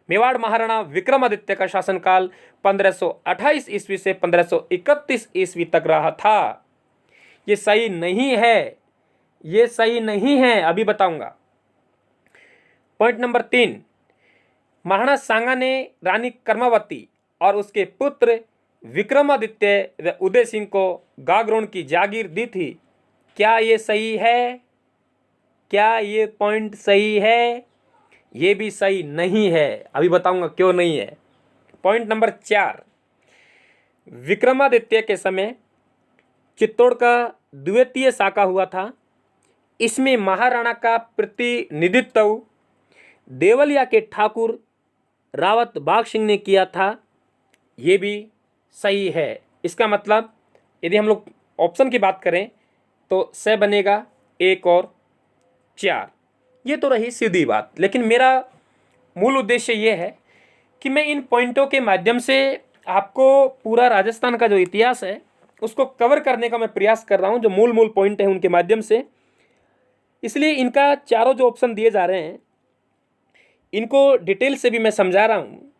मेवाड़ महाराणा विक्रमादित्य का शासनकाल 1528 ईस्वी से 1531 ईस्वी तक रहा था। ये सही नहीं है, ये सही नहीं है, अभी बताऊंगा। पॉइंट नंबर 3, महाराणा सांगा ने रानी कर्मावती और उसके पुत्र विक्रमादित्य व उदय सिंह को गागरोन की जागीर दी थी। क्या ये सही है? क्या ये पॉइंट सही है? ये भी सही नहीं है, अभी बताऊंगा क्यों नहीं है। पॉइंट नंबर 4, विक्रमादित्य के समय चित्तौड़ का द्वितीय शाखा हुआ था। इसमें महाराणा का प्रतिनिधित्व देवलिया के ठाकुर रावत बाघ सिंह ने किया था। ये भी सही है। इसका मतलब यदि हम लोग ऑप्शन की बात करें तो से बनेगा 1 और 4। ये तो रही सीधी बात, लेकिन मेरा मूल उद्देश्य ये है कि मैं इन पॉइंटों के माध्यम से आपको पूरा राजस्थान का जो इतिहास है उसको कवर करने का मैं प्रयास कर रहा हूँ, जो मूल मूल पॉइंट है उनके माध्यम से। इसलिए इनका चारों जो ऑप्शन दिए जा रहे हैं इनको डिटेल से भी मैं समझा रहा हूँ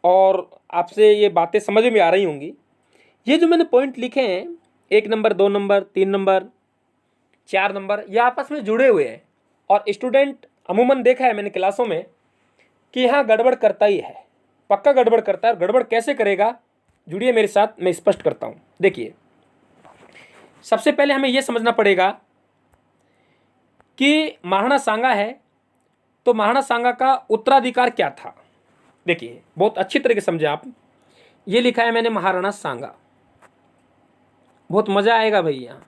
और आपसे ये बातें समझ में आ रही होंगी। ये जो मैंने पॉइंट लिखे हैं 1 नंबर, 2 नंबर, 3 नंबर, 4 नंबर, ये आपस में जुड़े हुए हैं और स्टूडेंट अमूमन देखा है मैंने क्लासों में कि यहाँ गड़बड़ करता ही है, पक्का गड़बड़ करता है। गड़बड़ कैसे करेगा, जुड़िए मेरे साथ, मैं स्पष्ट करता हूँ। देखिए, सबसे पहले हमें यह समझना पड़ेगा कि महाराणा सांगा है तो महाराणा सांगा का उत्तराधिकार क्या था। देखिए, बहुत अच्छी तरीके से समझे आप। ये लिखा है मैंने महाराणा सांगा, बहुत मजा आएगा भाई, यहाँ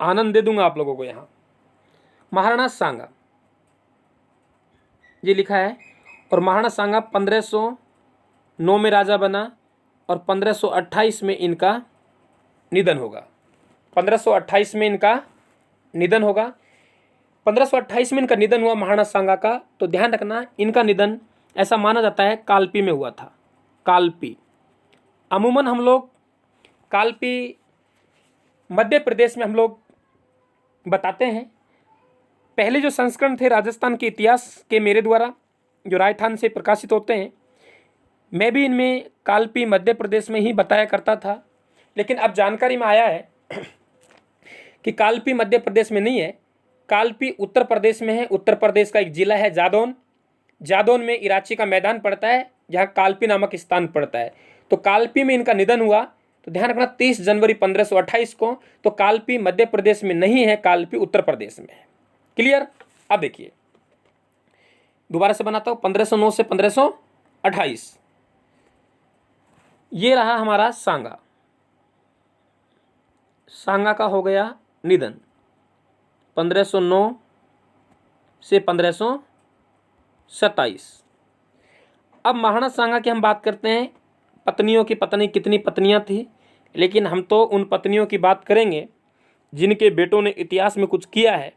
आनंद दे दूंगा आप लोगों को। यहाँ महाराणा सांगा ये लिखा है और महाराणा सांगा 1509 में राजा बना और 1528 में इनका निधन होगा। 1528 में इनका निधन होगा। 1528 में इनका निधन हुआ महाराणा सांगा का। तो ध्यान रखना, इनका निधन ऐसा माना जाता है कालपी में हुआ था। कालपी, अमूमन हम लोग कालपी मध्य प्रदेश में हम लोग बताते हैं। पहले जो संस्करण थे राजस्थान के इतिहास के मेरे द्वारा जो राजस्थान से प्रकाशित होते हैं, मैं भी इनमें कालपी मध्य प्रदेश में ही बताया करता था। लेकिन अब जानकारी में आया है कि कालपी मध्य प्रदेश में नहीं है, कालपी उत्तर प्रदेश में है। उत्तर प्रदेश का एक जिला है जादौन। जादौन में इराची का मैदान पड़ता है जहाँ कालपी नामक स्थान पड़ता है। तो कालपी में इनका निधन हुआ। तो ध्यान रखना 30 जनवरी 1528 को। तो कालपी मध्य प्रदेश में नहीं है, कालपी उत्तर प्रदेश में है। क्लियर। अब देखिए, दोबारा से बनाता हूँ। 1509 से 1528 ये रहा हमारा सांगा। सांगा का हो गया निधन 1509 से 1527। अब महाराणा सांगा की हम बात करते हैं। पत्नियों की पत्नी कितनी पत्नियां थी, लेकिन हम तो उन पत्नियों की बात करेंगे जिनके बेटों ने इतिहास में कुछ किया है,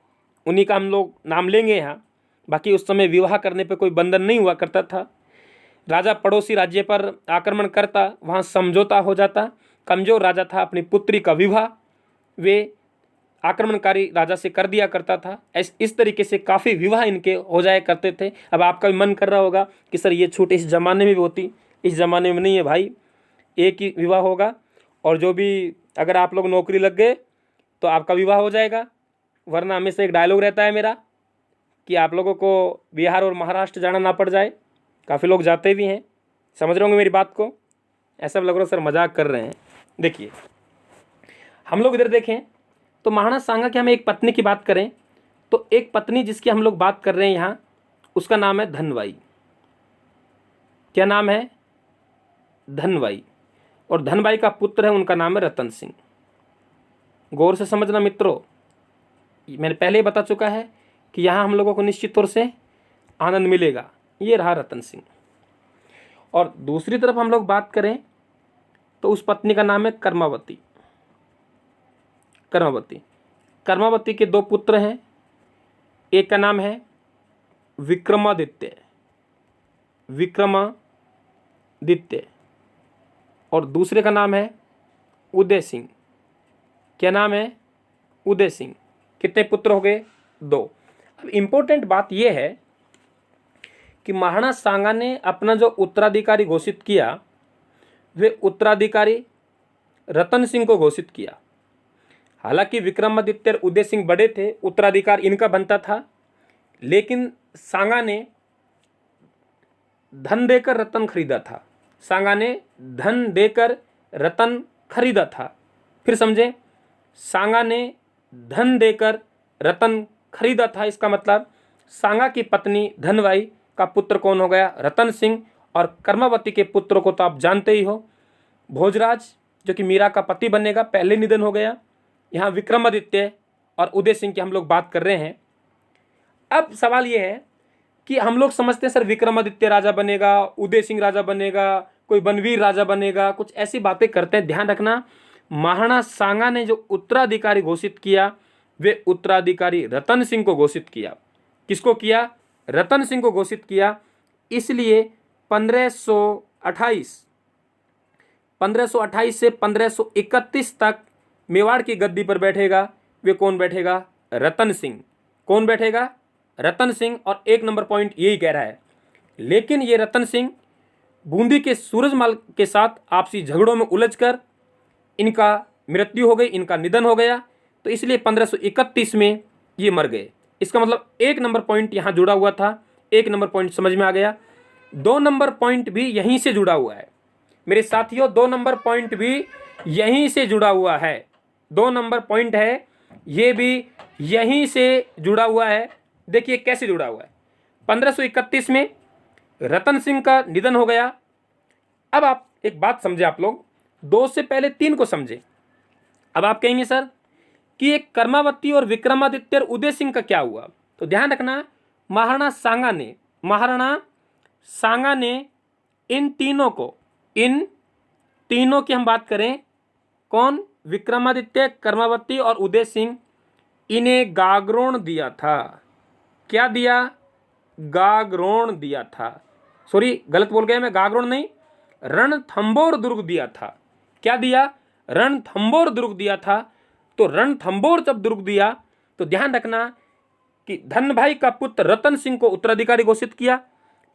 उन्हीं का हम लोग नाम लेंगे यहाँ। बाकी उस समय विवाह करने पे कोई बंधन नहीं हुआ करता था। राजा पड़ोसी राज्य पर आक्रमण करता, वहाँ समझौता हो जाता। कमजोर राजा था, अपनी पुत्री का विवाह वे आक्रमणकारी राजा से कर दिया करता था। इस तरीके से काफ़ी विवाह इनके हो जाया करते थे। अब आपका भी मन कर रहा होगा कि सर ये छूट इस ज़माने में भी होती। इस ज़माने में नहीं है भाई, एक ही विवाह होगा। और जो भी अगर आप लोग नौकरी लग गए तो आपका विवाह हो जाएगा, वरना हमेशा एक डायलॉग रहता है मेरा कि आप लोगों को बिहार और महाराष्ट्र जाना ना पड़ जाए। काफ़ी लोग जाते भी हैं, समझ रहे होंगे मेरी बात को। ऐसा लग रहा सर मजाक कर रहे हैं। देखिए, हम लोग इधर देखें तो महाराणा सांगा की हम एक पत्नी की बात करें तो एक पत्नी जिसकी हम लोग बात कर रहे हैं यहाँ, उसका नाम है धनबाई। क्या नाम है? धनबाई। और धनबाई का पुत्र है, उनका नाम है रतन सिंह। गौर से समझना मित्रों, मैंने पहले ही बता चुका है कि यहाँ हम लोगों को निश्चित तौर से आनंद मिलेगा। ये रहा रतन सिंह। और दूसरी तरफ हम लोग बात करें तो उस पत्नी का नाम है कर्मावती। कर्मावती, कर्मावती के 2 पुत्र हैं। एक का नाम है विक्रमादित्य, विक्रमादित्य, और दूसरे का नाम है उदय सिंह। क्या नाम है? उदय सिंह। कितने पुत्र हो गए? 2। अब इम्पोर्टेंट बात यह है कि महाराणा सांगा ने अपना जो उत्तराधिकारी घोषित किया, वे उत्तराधिकारी रतन सिंह को घोषित किया। हालांकि विक्रमादित्य और उदय सिंह बड़े थे, उत्तराधिकार इनका बनता था, लेकिन सांगा ने धन देकर रतन खरीदा था। सांगा ने धन देकर रतन खरीदा था। फिर समझे, सांगा ने धन देकर रतन खरीदा था। इसका मतलब सांगा की पत्नी धनबाई का पुत्र कौन हो गया? रतन सिंह। और कर्मावती के पुत्र को तो आप जानते ही हो, भोजराज, जो कि मीरा का पति बनेगा, पहले निधन हो गया। यहाँ विक्रमादित्य और उदय सिंह की हम लोग बात कर रहे हैं। अब सवाल ये है कि हम लोग समझते हैं सर विक्रमादित्य राजा बनेगा, उदय सिंह राजा बनेगा, कोई बनवीर राजा बनेगा, कुछ ऐसी बातें करते हैं। ध्यान रखना, महाराणा सांगा ने जो उत्तराधिकारी घोषित किया, वे उत्तराधिकारी रतन सिंह को घोषित किया। किसको किया? रतन सिंह को घोषित किया। इसलिए 1528 से 1531 तक मेवाड़ की गद्दी पर बैठेगा, वे कौन बैठेगा? रतन सिंह। कौन बैठेगा? रतन सिंह। और एक नंबर पॉइंट यही कह रहा है, लेकिन ये रतन सिंह बूंदी के सूरजमल के साथ आपसी झगड़ों में उलझकर इनका मृत्यु हो गई, इनका निधन हो गया, तो इसलिए 1531 में ये मर गए। इसका मतलब एक नंबर पॉइंट यहाँ जुड़ा हुआ था। एक नंबर पॉइंट समझ में आ गया। 2 नंबर पॉइंट भी यहीं से जुड़ा हुआ है मेरे साथियों, 2 नंबर पॉइंट भी यहीं से जुड़ा हुआ है। 2 नंबर पॉइंट है, ये भी यहीं से जुड़ा हुआ है। देखिए कैसे जुड़ा हुआ है। 1531 में रतन सिंह का निधन हो गया। अब आप एक बात समझे, आप लोग 2 से पहले 3 को समझे। अब आप कहेंगे सर कि एक कर्मावती और विक्रमादित्य और उदय सिंह का क्या हुआ? तो ध्यान रखना, महाराणा सांगा ने इन तीनों की हम बात करें, कौन? विक्रमादित्य, कर्मावती और उदय सिंह, इन्हें गागरोण दिया था। क्या दिया? गागरोण दिया था। सॉरी, गलत बोल गया मैं, गागरोण नहीं, रणथंभौर दुर्ग दिया था। क्या दिया? रणथंभौर दुर्ग दिया था। तो रणथंभौर जब दुर्ग दिया तो ध्यान रखना कि धनभाई का पुत्र रतन सिंह को उत्तराधिकारी घोषित किया।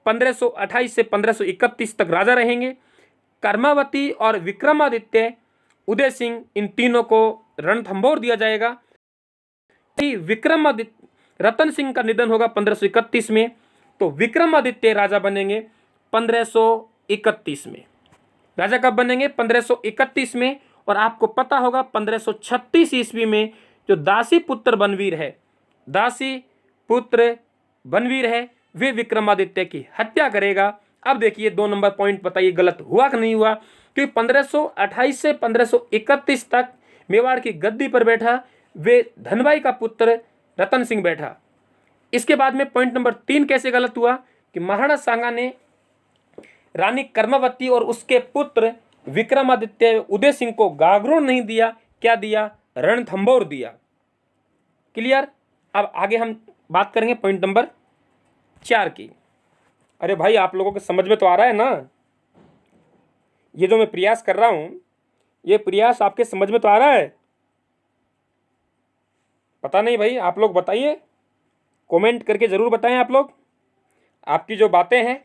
1528 से 1531 तक राजा रहेंगे। कर्मावती और विक्रमादित्य, उदय सिंह, इन तीनों को रणथंभौर दिया जाएगा। रतन सिंह का निधन होगा 1531 में, तो विक्रमादित्य राजा बनेंगे 1531 में। राजा कब बनेंगे? 1531 में। और आपको पता होगा 1536 ईस्वी में जो दासी पुत्र बनवीर है, वे विक्रमादित्य की हत्या करेगा। अब देखिए 2 नंबर पॉइंट बताइए गलत हुआ कि नहीं हुआ? क्योंकि 1528 से 1531 तक मेवाड़ की गद्दी पर बैठा वे धनबाई का पुत्र रतन सिंह बैठा। इसके बाद में पॉइंट नंबर 3 कैसे गलत हुआ? कि महाराणा सांगा ने रानी कर्मावती और उसके पुत्र विक्रमादित्य उदय सिंह को गागरोण नहीं दिया। क्या दिया? रणथंभौर दिया। क्लियर? अब आगे हम बात करेंगे पॉइंट नंबर 4 की। अरे भाई, आप लोगों को समझ में तो आ रहा है ना? ये जो मैं प्रयास कर रहा हूं, ये प्रयास आपके समझ में तो आ रहा है? पता नहीं भाई, आप लोग बताइए, कमेंट करके ज़रूर बताएं। आप लोग आपकी जो बातें हैं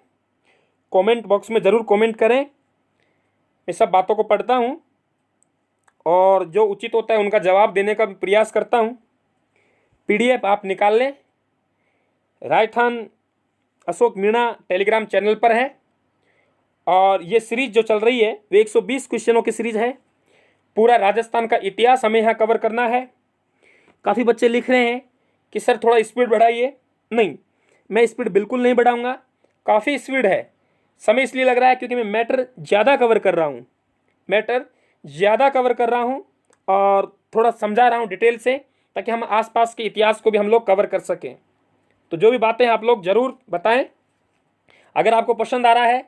कमेंट बॉक्स में ज़रूर कमेंट करें। मैं सब बातों को पढ़ता हूं और जो उचित होता है उनका जवाब देने का भी प्रयास करता हूं। PDF आप निकाल लें, राजस्थान अशोक मीणा टेलीग्राम चैनल पर है। और ये सीरीज जो चल रही है वो 120 क्वेश्चनों की सीरीज है। पूरा राजस्थान का इतिहास हमें यहाँ कवर करना है। काफ़ी बच्चे लिख रहे हैं कि सर थोड़ा स्पीड बढ़ाइए। नहीं, मैं स्पीड बिल्कुल नहीं बढ़ाऊंगा, काफ़ी स्पीड है। समय इसलिए लग रहा है क्योंकि मैं मैटर ज़्यादा कवर कर रहा हूँ और थोड़ा समझा रहा हूँ डिटेल से, ताकि हम आसपास के इतिहास को भी हम लोग कवर कर सकें। तो जो भी बातें आप लोग ज़रूर बताएं। अगर आपको पसंद आ रहा है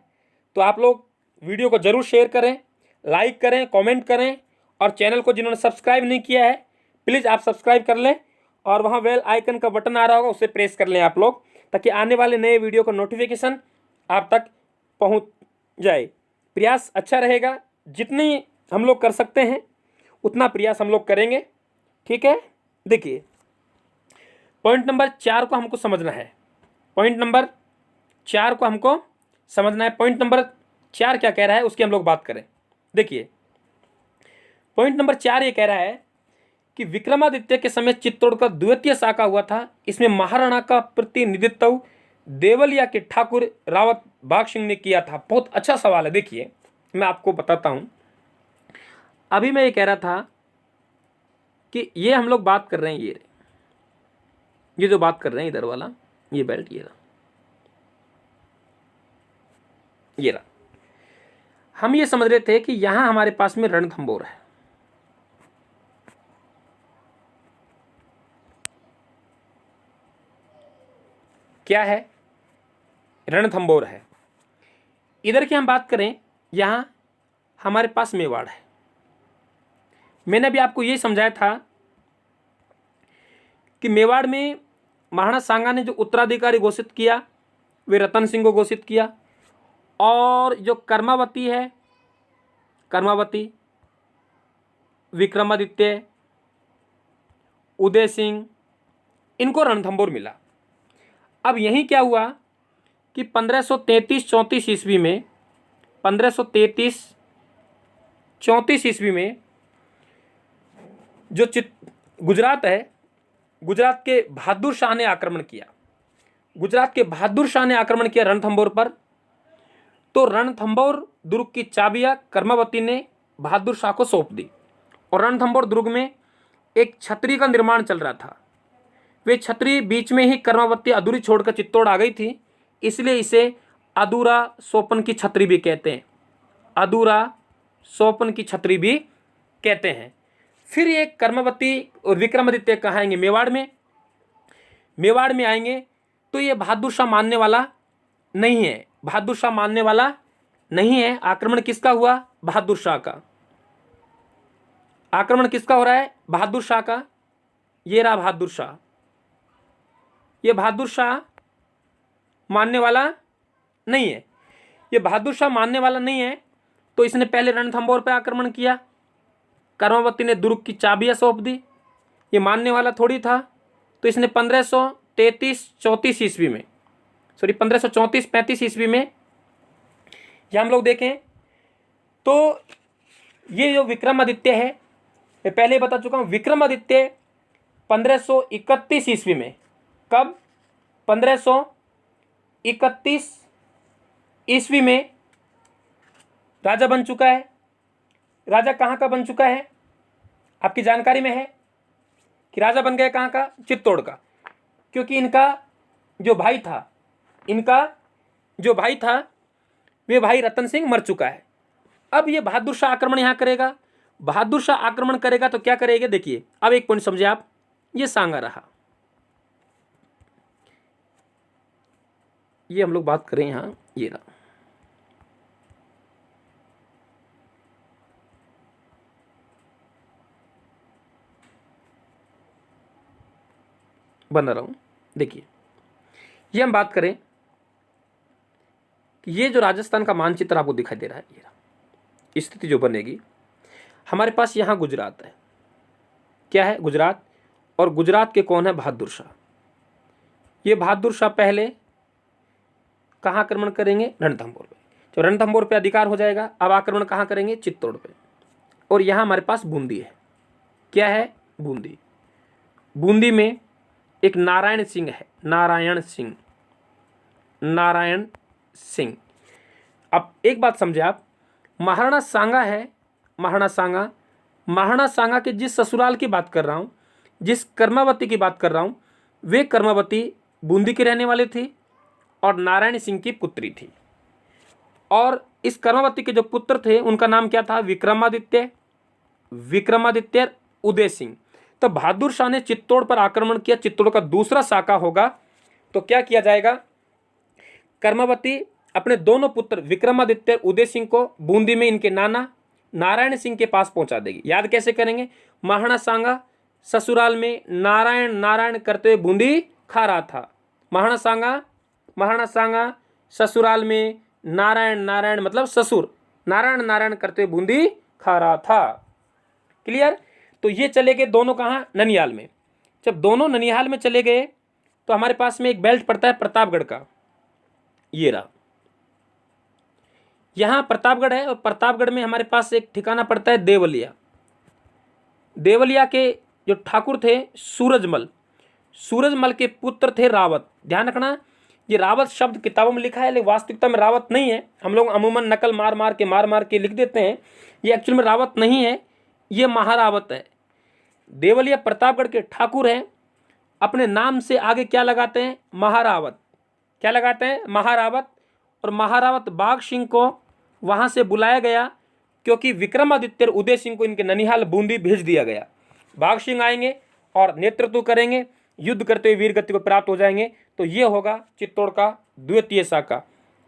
तो आप लोग वीडियो को ज़रूर शेयर करें, लाइक करें, कमेंट करें। और चैनल को जिन्होंने सब्सक्राइब नहीं किया है प्लीज़ आप सब्सक्राइब कर लें, और वहाँ बेल आइकन का बटन आ रहा होगा उसे प्रेस कर लें आप लोग, ताकि आने वाले नए वीडियो का नोटिफिकेशन आप तक पहुँच जाए। प्रयास अच्छा रहेगा, जितनी हम लोग कर सकते हैं उतना प्रयास हम लोग करेंगे। ठीक है? देखिए पॉइंट नंबर 4 को हमको समझना है। पॉइंट नंबर 4 क्या कह रहा है उसकी हम लोग बात करें। देखिए पॉइंट नंबर 4 ये कह रहा है कि विक्रमादित्य के समय चित्तौड़ का द्वितीय शाखा हुआ था। इसमें महाराणा का प्रतिनिधित्व देवलिया के ठाकुर रावत बाघ सिंह ने किया था। बहुत अच्छा सवाल है। देखिए मैं आपको बताता हूं। अभी मैं ये कह रहा था कि ये हम लोग बात कर रहे हैं, ये जो बात कर रहे हैं इधर वाला, ये बेल्ट ये रहा, ये रहा। हम ये समझ रहे थे कि यहां हमारे पास में रणथंभौर है, क्या है, रणथंभौर है। इधर की हम बात करें, यहां हमारे पास मेवाड़ है। मैंने अभी आपको ये समझाया था कि मेवाड़ में महाराणा सांगा ने जो उत्तराधिकारी घोषित किया वे रतन सिंह को घोषित किया, और जो कर्मावती है, कर्मावती, विक्रमादित्य, उदय सिंह, इनको रणथंभौर मिला। अब यहीं क्या हुआ कि 1533-34 ईस्वी में, 1533-34 ईस्वी में जो गुजरात है, गुजरात के बहादुर शाह ने आक्रमण किया, गुजरात के बहादुर शाह ने आक्रमण किया रणथंभौर पर। तो रणथंभौर दुर्ग की चाबियां कर्मावती ने बहादुर शाह को सौंप दी, और रणथंभौर दुर्ग में एक छतरी का निर्माण चल रहा था। वे छतरी बीच में ही कर्मावती अधूरी छोड़कर चित्तौड़ आ गई थी, इसलिए इसे अधूरा सोपन की छतरी भी कहते हैं, अधूरा सोपन की छतरी भी कहते हैं। फिर ये कर्मावती और विक्रमादित्य कहाँ आएंगे, मेवाड़ में। मेवाड़ में आएंगे तो ये बहादुर शाह मानने वाला नहीं है, बहादुर शाह मानने वाला नहीं है। आक्रमण किसका हुआ, बहादुर शाह का। आक्रमण किसका हो रहा है, बहादुर शाह का। ये रहा बहादुर शाह, ये बहादुर शाह मानने वाला नहीं है, ये बहादुर शाह मानने वाला नहीं है। तो इसने पहले रणथंभौर पर आक्रमण किया, कर्मावती ने दुर्ग की चाबियां सौंप दी, ये मानने वाला थोड़ी था। तो इसने 1533-34 ईस्वी में, सॉरी 1534-35 ईस्वी में, यह हम लोग देखें तो ये जो विक्रमादित्य है, मैं पहले ही बता चुका हूं, विक्रमादित्य 1531 ईस्वी में, कब, 1531 ईस्वी में राजा बन चुका है। राजा कहाँ का बन चुका है, आपकी जानकारी में है कि राजा बन गया कहाँ का, चित्तौड़ का। क्योंकि इनका जो भाई था, इनका जो भाई था, वे भाई रतन सिंह मर चुका है। अब ये बहादुर शाह आक्रमण यहाँ करेगा। बहादुर शाह आक्रमण करेगा तो क्या करेगा, देखिए अब एक पॉइंट समझे आप। ये सांगा रहा, ये हम लोग बात करें यहाँ, ये रहा, बना रहा हूं। देखिए ये हम बात करें कि ये जो राजस्थान का मानचित्र आपको दिखाई दे रहा है, ये स्थिति जो बनेगी, हमारे पास यहां गुजरात है, क्या है, गुजरात। और गुजरात के कौन है, बहादुर शाह। ये बहादुर शाह पहले कहाँ आक्रमण करेंगे, रणथंभौर पे। जब रणथंभौर पे अधिकार हो जाएगा, अब आक्रमण कहाँ करेंगे, चित्तौड़ पे। और यहाँ हमारे पास बूंदी है, क्या है, बूंदी। बूंदी में एक नारायण सिंह है, नारायण सिंह, नारायण सिंह। अब एक बात समझे आप, महाराणा सांगा है, महाराणा सांगा, महाराणा सांगा के जिस ससुराल की बात कर रहा हूँ, जिस कर्मावती की बात कर रहा हूँ, वे कर्मावती बूंदी के रहने वाले थी और नारायण सिंह की पुत्री थी। और इस कर्मावती के जो पुत्र थे उनका नाम क्या था, विक्रमादित्य, विक्रमादित्य, उदय सिंह। तो बहादुर शाह ने चित्तौड़ पर आक्रमण किया, चित्तौड़ का दूसरा शाखा होगा। तो क्या किया जाएगा, कर्मावती अपने दोनों पुत्र विक्रमादित्य, उदय सिंह को बूंदी में इनके नाना नारायण सिंह के पास पहुंचा देगी। याद कैसे करेंगे, महाराणा सांगा ससुराल में नारायण नारायण करते हुए बूंदी खा रहा था। महाराणा सांगा ससुराल में नारायण नारायण मतलब ससुर, नारायण नारायण करते हुए बूंदी खा रहा था। क्लियर। तो ये चले गए दोनों कहाँ, ननिहाल में। जब दोनों ननिहाल में चले गए तो हमारे पास में एक बेल्ट पड़ता है प्रतापगढ़ का, ये रहा, यहां प्रतापगढ़ है। और प्रतापगढ़ में हमारे पास एक ठिकाना पड़ता है देवलिया। देवलिया के जो ठाकुर थे सूरजमल, सूरजमल के पुत्र थे रावत। ध्यान रखना, ये रावत शब्द किताबों में लिखा है, लेकिन वास्तविकता में रावत नहीं है। हम लोग अमूमन नकल मार मार के लिख देते हैं, ये एक्चुअल में रावत नहीं है, ये महारावत है। देवलिया प्रतापगढ़ के ठाकुर हैं अपने नाम से आगे क्या लगाते हैं? महारावत। क्या लगाते हैं? महारावत। और महारावत बाघ सिंह को वहां से बुलाया गया क्योंकि विक्रमादित्य और उदय सिंह को इनके ननिहाल बूंदी भेज दिया गया। बाघ सिंह आएंगे और नेतृत्व करेंगे, युद्ध करते हुए वीर गति को प्राप्त हो जाएंगे। तो ये होगा चित्तौड़ का द्वितीय शाखा।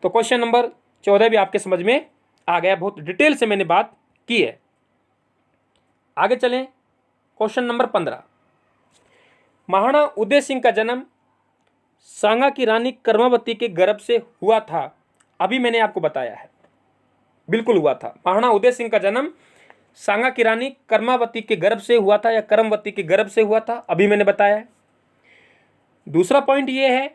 तो क्वेश्चन नंबर 14 भी आपके समझ में आ गया, बहुत डिटेल से मैंने बात की है। आगे चलें, क्वेश्चन नंबर 15। महाराणा उदय सिंह का जन्म सांगा की रानी कर्मावती के गर्भ से हुआ था। अभी मैंने आपको बताया है, बिल्कुल हुआ था। महाराणा उदय सिंह का जन्म सांगा की रानी कर्मावती के गर्भ से हुआ था या करमवती के गर्भ से हुआ था, अभी मैंने बताया है। दूसरा पॉइंट ये है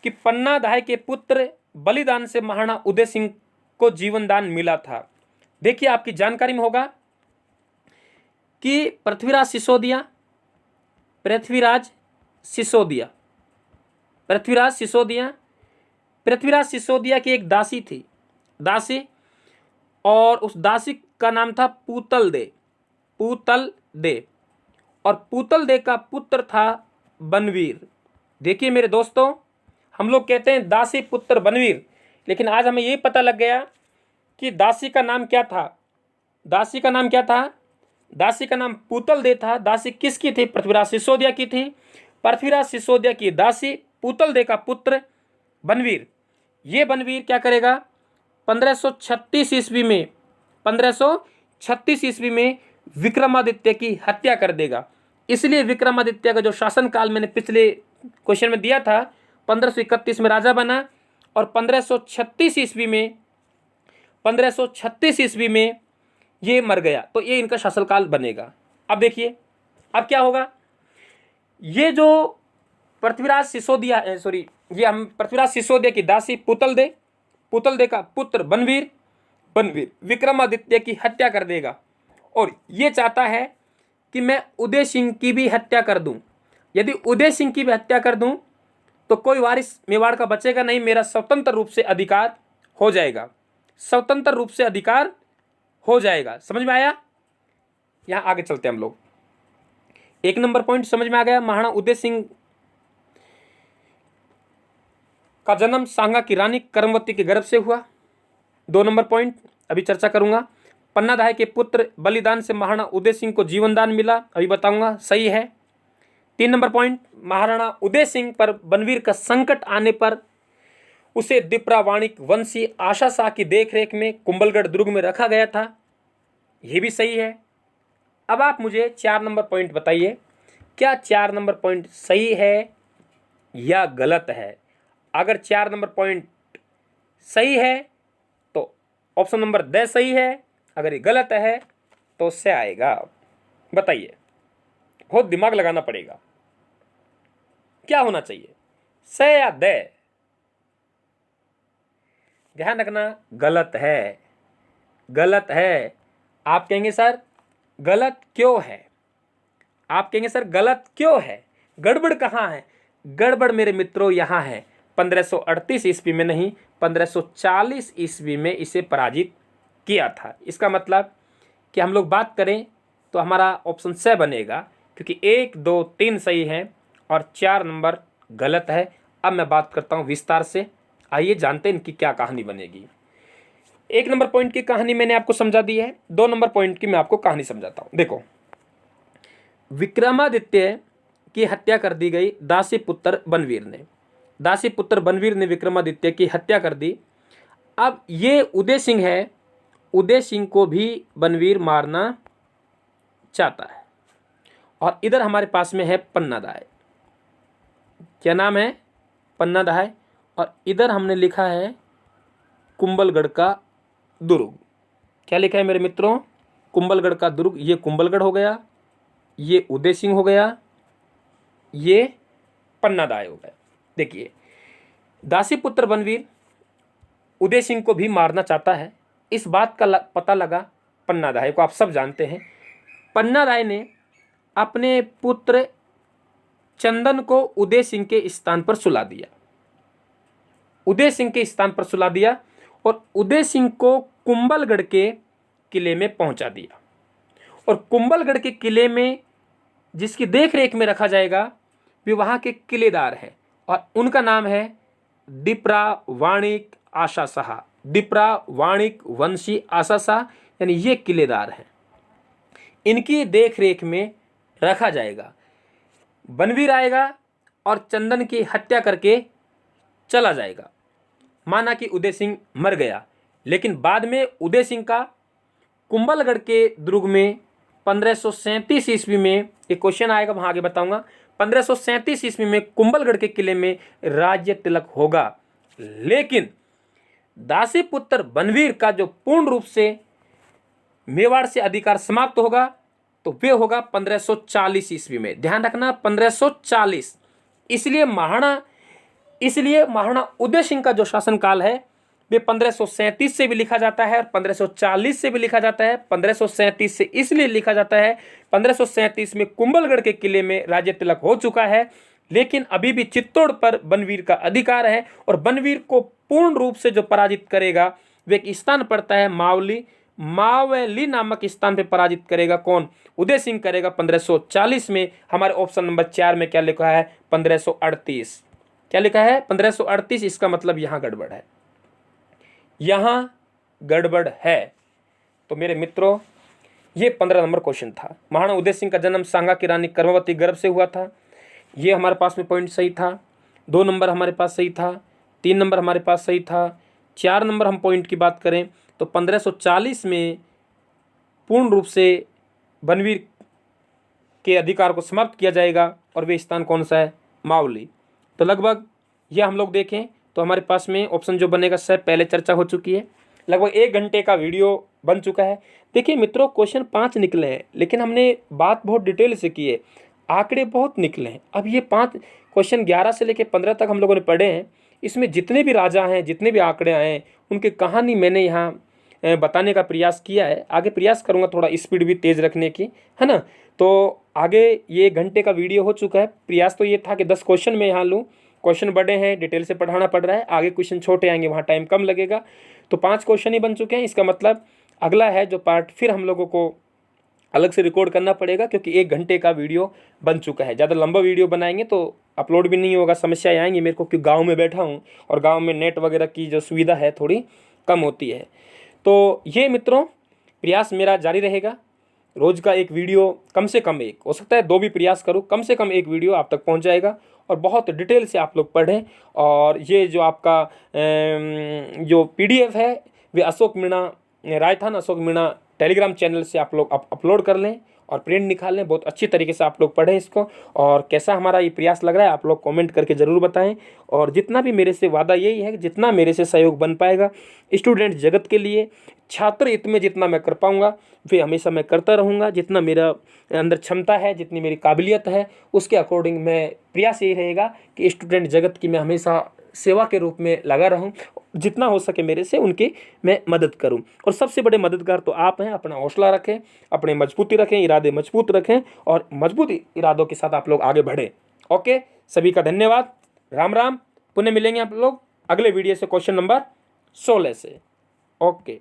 कि पन्ना दाई के पुत्र बलिदान से महाराणा उदय सिंह को जीवन दान मिला था। देखिए आपकी जानकारी में होगा कि पृथ्वीराज सिसोदिया की एक दासी थी, दासी, और उस दासी का नाम था पूतल दे, और पूतल दे का पुत्र था बनवीर। देखिए मेरे दोस्तों, हम लोग कहते हैं दासी पुत्र बनवीर, लेकिन आज हमें यही पता लग गया कि दासी का नाम क्या था। दासी का नाम क्या था? दासी का नाम पूतल दे था। दासी किसकी थी? पृथ्वीराज सिसोदिया की थी। पृथ्वीराज सिसोदिया की दासी पूतल दे का पुत्र बनवीर। ये बनवीर क्या करेगा? 1536 ईस्वी में विक्रमादित्य की हत्या कर देगा। इसलिए विक्रमादित्य का जो शासनकाल मैंने पिछले क्वेश्चन में दिया था, 1531 में राजा बना और 1536 ईस्वी में ये मर गया। तो ये इनका शासनकाल बनेगा। अब देखिए अब क्या होगा। ये जो पृथ्वीराज सिसोदिया की दासी पूतल दे का पुत्र बनवीर विक्रमादित्य की हत्या कर देगा और ये चाहता है कि मैं उदय सिंह की भी हत्या कर दूं। यदि उदय सिंह की भी हत्या कर दूं तो कोई वारिस मेवाड़ का बचेगा नहीं, मेरा स्वतंत्र रूप से अधिकार हो जाएगा। समझ में आया? यहां आगे चलते हैं हम लोग। 1 नंबर पॉइंट समझ में आ गया, महाराणा उदय सिंह का जन्म सांगा की रानी करमवती के गर्भ से हुआ। 2 नंबर पॉइंट अभी चर्चा करूंगा, पन्ना दाई के पुत्र बलिदान से महाराणा उदय सिंह को जीवन दान मिला, अभी बताऊंगा, सही है। 3 नंबर पॉइंट, महाराणा उदय सिंह पर बनवीर का संकट आने पर उसे दीपरावाणिक वंशी आशा शाह की देखरेख में कुंभलगढ़ दुर्ग में रखा गया था, यह भी सही है। अब आप मुझे 4 नंबर पॉइंट बताइए, क्या 4 नंबर पॉइंट सही है या गलत है? अगर 4 नंबर पॉइंट सही है तो ऑप्शन नंबर द सही है, अगर ये गलत है तो से आएगा। बताइए, बहुत दिमाग लगाना पड़ेगा, क्या होना चाहिए, से या द? ध्यान रखना, गलत है। आप कहेंगे सर गलत क्यों है? गड़बड़ कहाँ है? गड़बड़ मेरे मित्रों यहाँ है, 1538 ईस्वी में नहीं, 1540 ईस्वी में इसे पराजित किया था। इसका मतलब कि हम लोग बात करें तो हमारा ऑप्शन से बनेगा, क्योंकि 1, 2, 3 सही है और 4 नंबर गलत है। अब मैं बात करता हूँ विस्तार से, आइए जानते हैं इनकी क्या कहानी बनेगी। 1 नंबर पॉइंट की कहानी मैंने आपको समझा दी है, 2 नंबर पॉइंट की मैं आपको कहानी समझाता हूँ। देखो, विक्रमादित्य की हत्या कर दी गई दासी पुत्र बनवीर ने विक्रमादित्य की हत्या कर दी। अब ये उदय सिंह है, उदय सिंह को भी बनवीर मारना चाहता है। और इधर हमारे पास में है पन्ना दाई, क्या नाम है? पन्ना दाई। और इधर हमने लिखा है कुंभलगढ़ का दुर्ग। क्या लिखा है मेरे मित्रों? कुंभलगढ़ का दुर्ग। ये कुंभलगढ़ हो गया, ये उदय सिंह हो गया, ये पन्ना दाई हो गया। देखिए, दासी पुत्र बनवीर उदय सिंह को भी मारना चाहता है, इस बात का पता लगा पन्ना दाई को। आप सब जानते हैं, पन्ना दाई ने अपने पुत्र चंदन को उदय सिंह के स्थान पर सुला दिया और उदय सिंह को कुंभलगढ़ के किले में पहुंचा दिया। और कुंभलगढ़ के किले में जिसकी देखरेख में रखा जाएगा वे वहाँ के किलेदार हैं और उनका नाम है दिपरा वाणिक आशा शाह। दिपरा वाणिक वंशी आशा शाह, यानी ये किलेदार हैं। इनकी देख रेख में रखा जाएगा। बनवीर आएगा और चंदन की हत्या करके चला जाएगा। माना कि उदय सिंह मर गया, लेकिन बाद में उदय सिंह का कुंभलगढ़ के दुर्ग में 1537 ईस्वी में, एक क्वेश्चन आएगा वहाँ आगे बताऊंगा, 1537 ईस्वी में कुंभलगढ़ के किले में राज्य तिलक होगा। लेकिन दासी पुत्र बनवीर का जो पूर्ण रूप से मेवाड़ से अधिकार समाप्त होगा तो वे होगा 1540 ईस्वी में। ध्यान रखना 1540। इसलिए महाराणा उदय सिंह का जो शासनकाल है वे 1537 से भी लिखा जाता है और 1540 से भी लिखा जाता है। 1537 से इसलिए लिखा जाता है, 1537 में कुंभलगढ़ के किले में राज्य तिलक हो चुका है, लेकिन अभी भी चित्तौड़ पर बनवीर का अधिकार है और बनवीर को पूर्ण रूप से जो पराजित करेगा वे एक स्थान पड़ता है मावेली नामक स्थान पे पराजित करेगा। कौन? उदय सिंह करेगा 1540 में। हमारे ऑप्शन नंबर 4 में क्या लिखा है? 1538। क्या लिखा है? 1538। इसका मतलब यहाँ गड़बड़ है, यहाँ गड़बड़ है। तो मेरे मित्रों, ये 15 नंबर क्वेश्चन था। महाराणा उदय सिंह का जन्म सांगा की रानी कर्मवती गर्भ से हुआ था। ये हमारे पास में पॉइंट सही था। 2 नंबर हमारे पास सही था, 3 नंबर हमारे पास सही था, 4 नंबर हम पॉइंट की बात करें तो 1540 में पूर्ण रूप से बनवीर के अधिकार को समाप्त किया जाएगा और वे स्थान कौन सा है? मावली। तो लगभग यह हम लोग देखें तो हमारे पास में ऑप्शन जो बनेगा सर पहले चर्चा हो चुकी है। लगभग 1 घंटे का वीडियो बन चुका है। देखिए मित्रों, क्वेश्चन 5 निकले हैं, लेकिन हमने बात बहुत डिटेल से की है, आंकड़े बहुत निकले हैं। अब ये 5 क्वेश्चन 11 से लेकर 15 तक हम लोगों ने पढ़े हैं। इसमें जितने भी राजा हैं, जितने भी आंकड़े आए हैं, उनकी कहानी मैंने यहाँ बताने का प्रयास किया है। आगे प्रयास करूँगा थोड़ा स्पीड भी तेज़ रखने की, है ना। तो आगे ये 1 घंटे का वीडियो हो चुका है। प्रयास तो ये था कि 10 क्वेश्चन मैं यहाँ लूँ। क्वेश्चन बड़े हैं, डिटेल से पढ़ाना पड़ रहा है। आगे क्वेश्चन छोटे आएंगे, वहाँ टाइम कम लगेगा। तो 5 क्वेश्चन ही बन चुके हैं। इसका मतलब अगला है जो पार्ट, फिर हम लोगों को अलग से रिकॉर्ड करना पड़ेगा, क्योंकि 1 घंटे का वीडियो बन चुका है। ज़्यादा लंबा वीडियो बनाएंगे तो अपलोड भी नहीं होगा, समस्याएं आएंगी मेरे को, क्योंकि गांव में बैठा हूं और गांव में नेट वगैरह की जो सुविधा है थोड़ी कम होती है। तो ये मित्रों, प्रयास मेरा जारी रहेगा। रोज़ का एक वीडियो, कम से कम 1, हो सकता है 2 भी प्रयास करूँ, कम से कम 1 वीडियो आप तक पहुँच जाएगा और बहुत डिटेल से आप लोग पढ़ें। और ये जो आपका जो PDF है वे अशोक मीणा, राजस्थान अशोक मीणा टेलीग्राम चैनल से आप लोग अपलोड कर लें और प्रिंट निकाल लें। बहुत अच्छी तरीके से आप लोग पढ़ें इसको। और कैसा हमारा ये प्रयास लग रहा है आप लोग कमेंट करके ज़रूर बताएं। और जितना भी मेरे से वादा यही है कि जितना मेरे से सहयोग बन पाएगा स्टूडेंट जगत के लिए, छात्र हित में जितना मैं कर पाऊँगा वे हमेशा मैं करता रहूँगा। जितना मेरा अंदर क्षमता है, जितनी मेरी काबिलियत है, उसके अकॉर्डिंग मैं प्रयास यही रहेगा कि स्टूडेंट जगत की मैं हमेशा सेवा के रूप में लगा रहूं। जितना हो सके मेरे से उनकी मैं मदद करूं। और सबसे बड़े मददगार तो आप हैं। अपना हौसला रखें, अपने मजबूती रखें, इरादे मजबूत रखें और मजबूत इरादों के साथ आप लोग आगे बढ़ें। ओके, सभी का धन्यवाद। राम राम। पुनः मिलेंगे आप लोग अगले वीडियो से क्वेश्चन नंबर 16 से। ओके।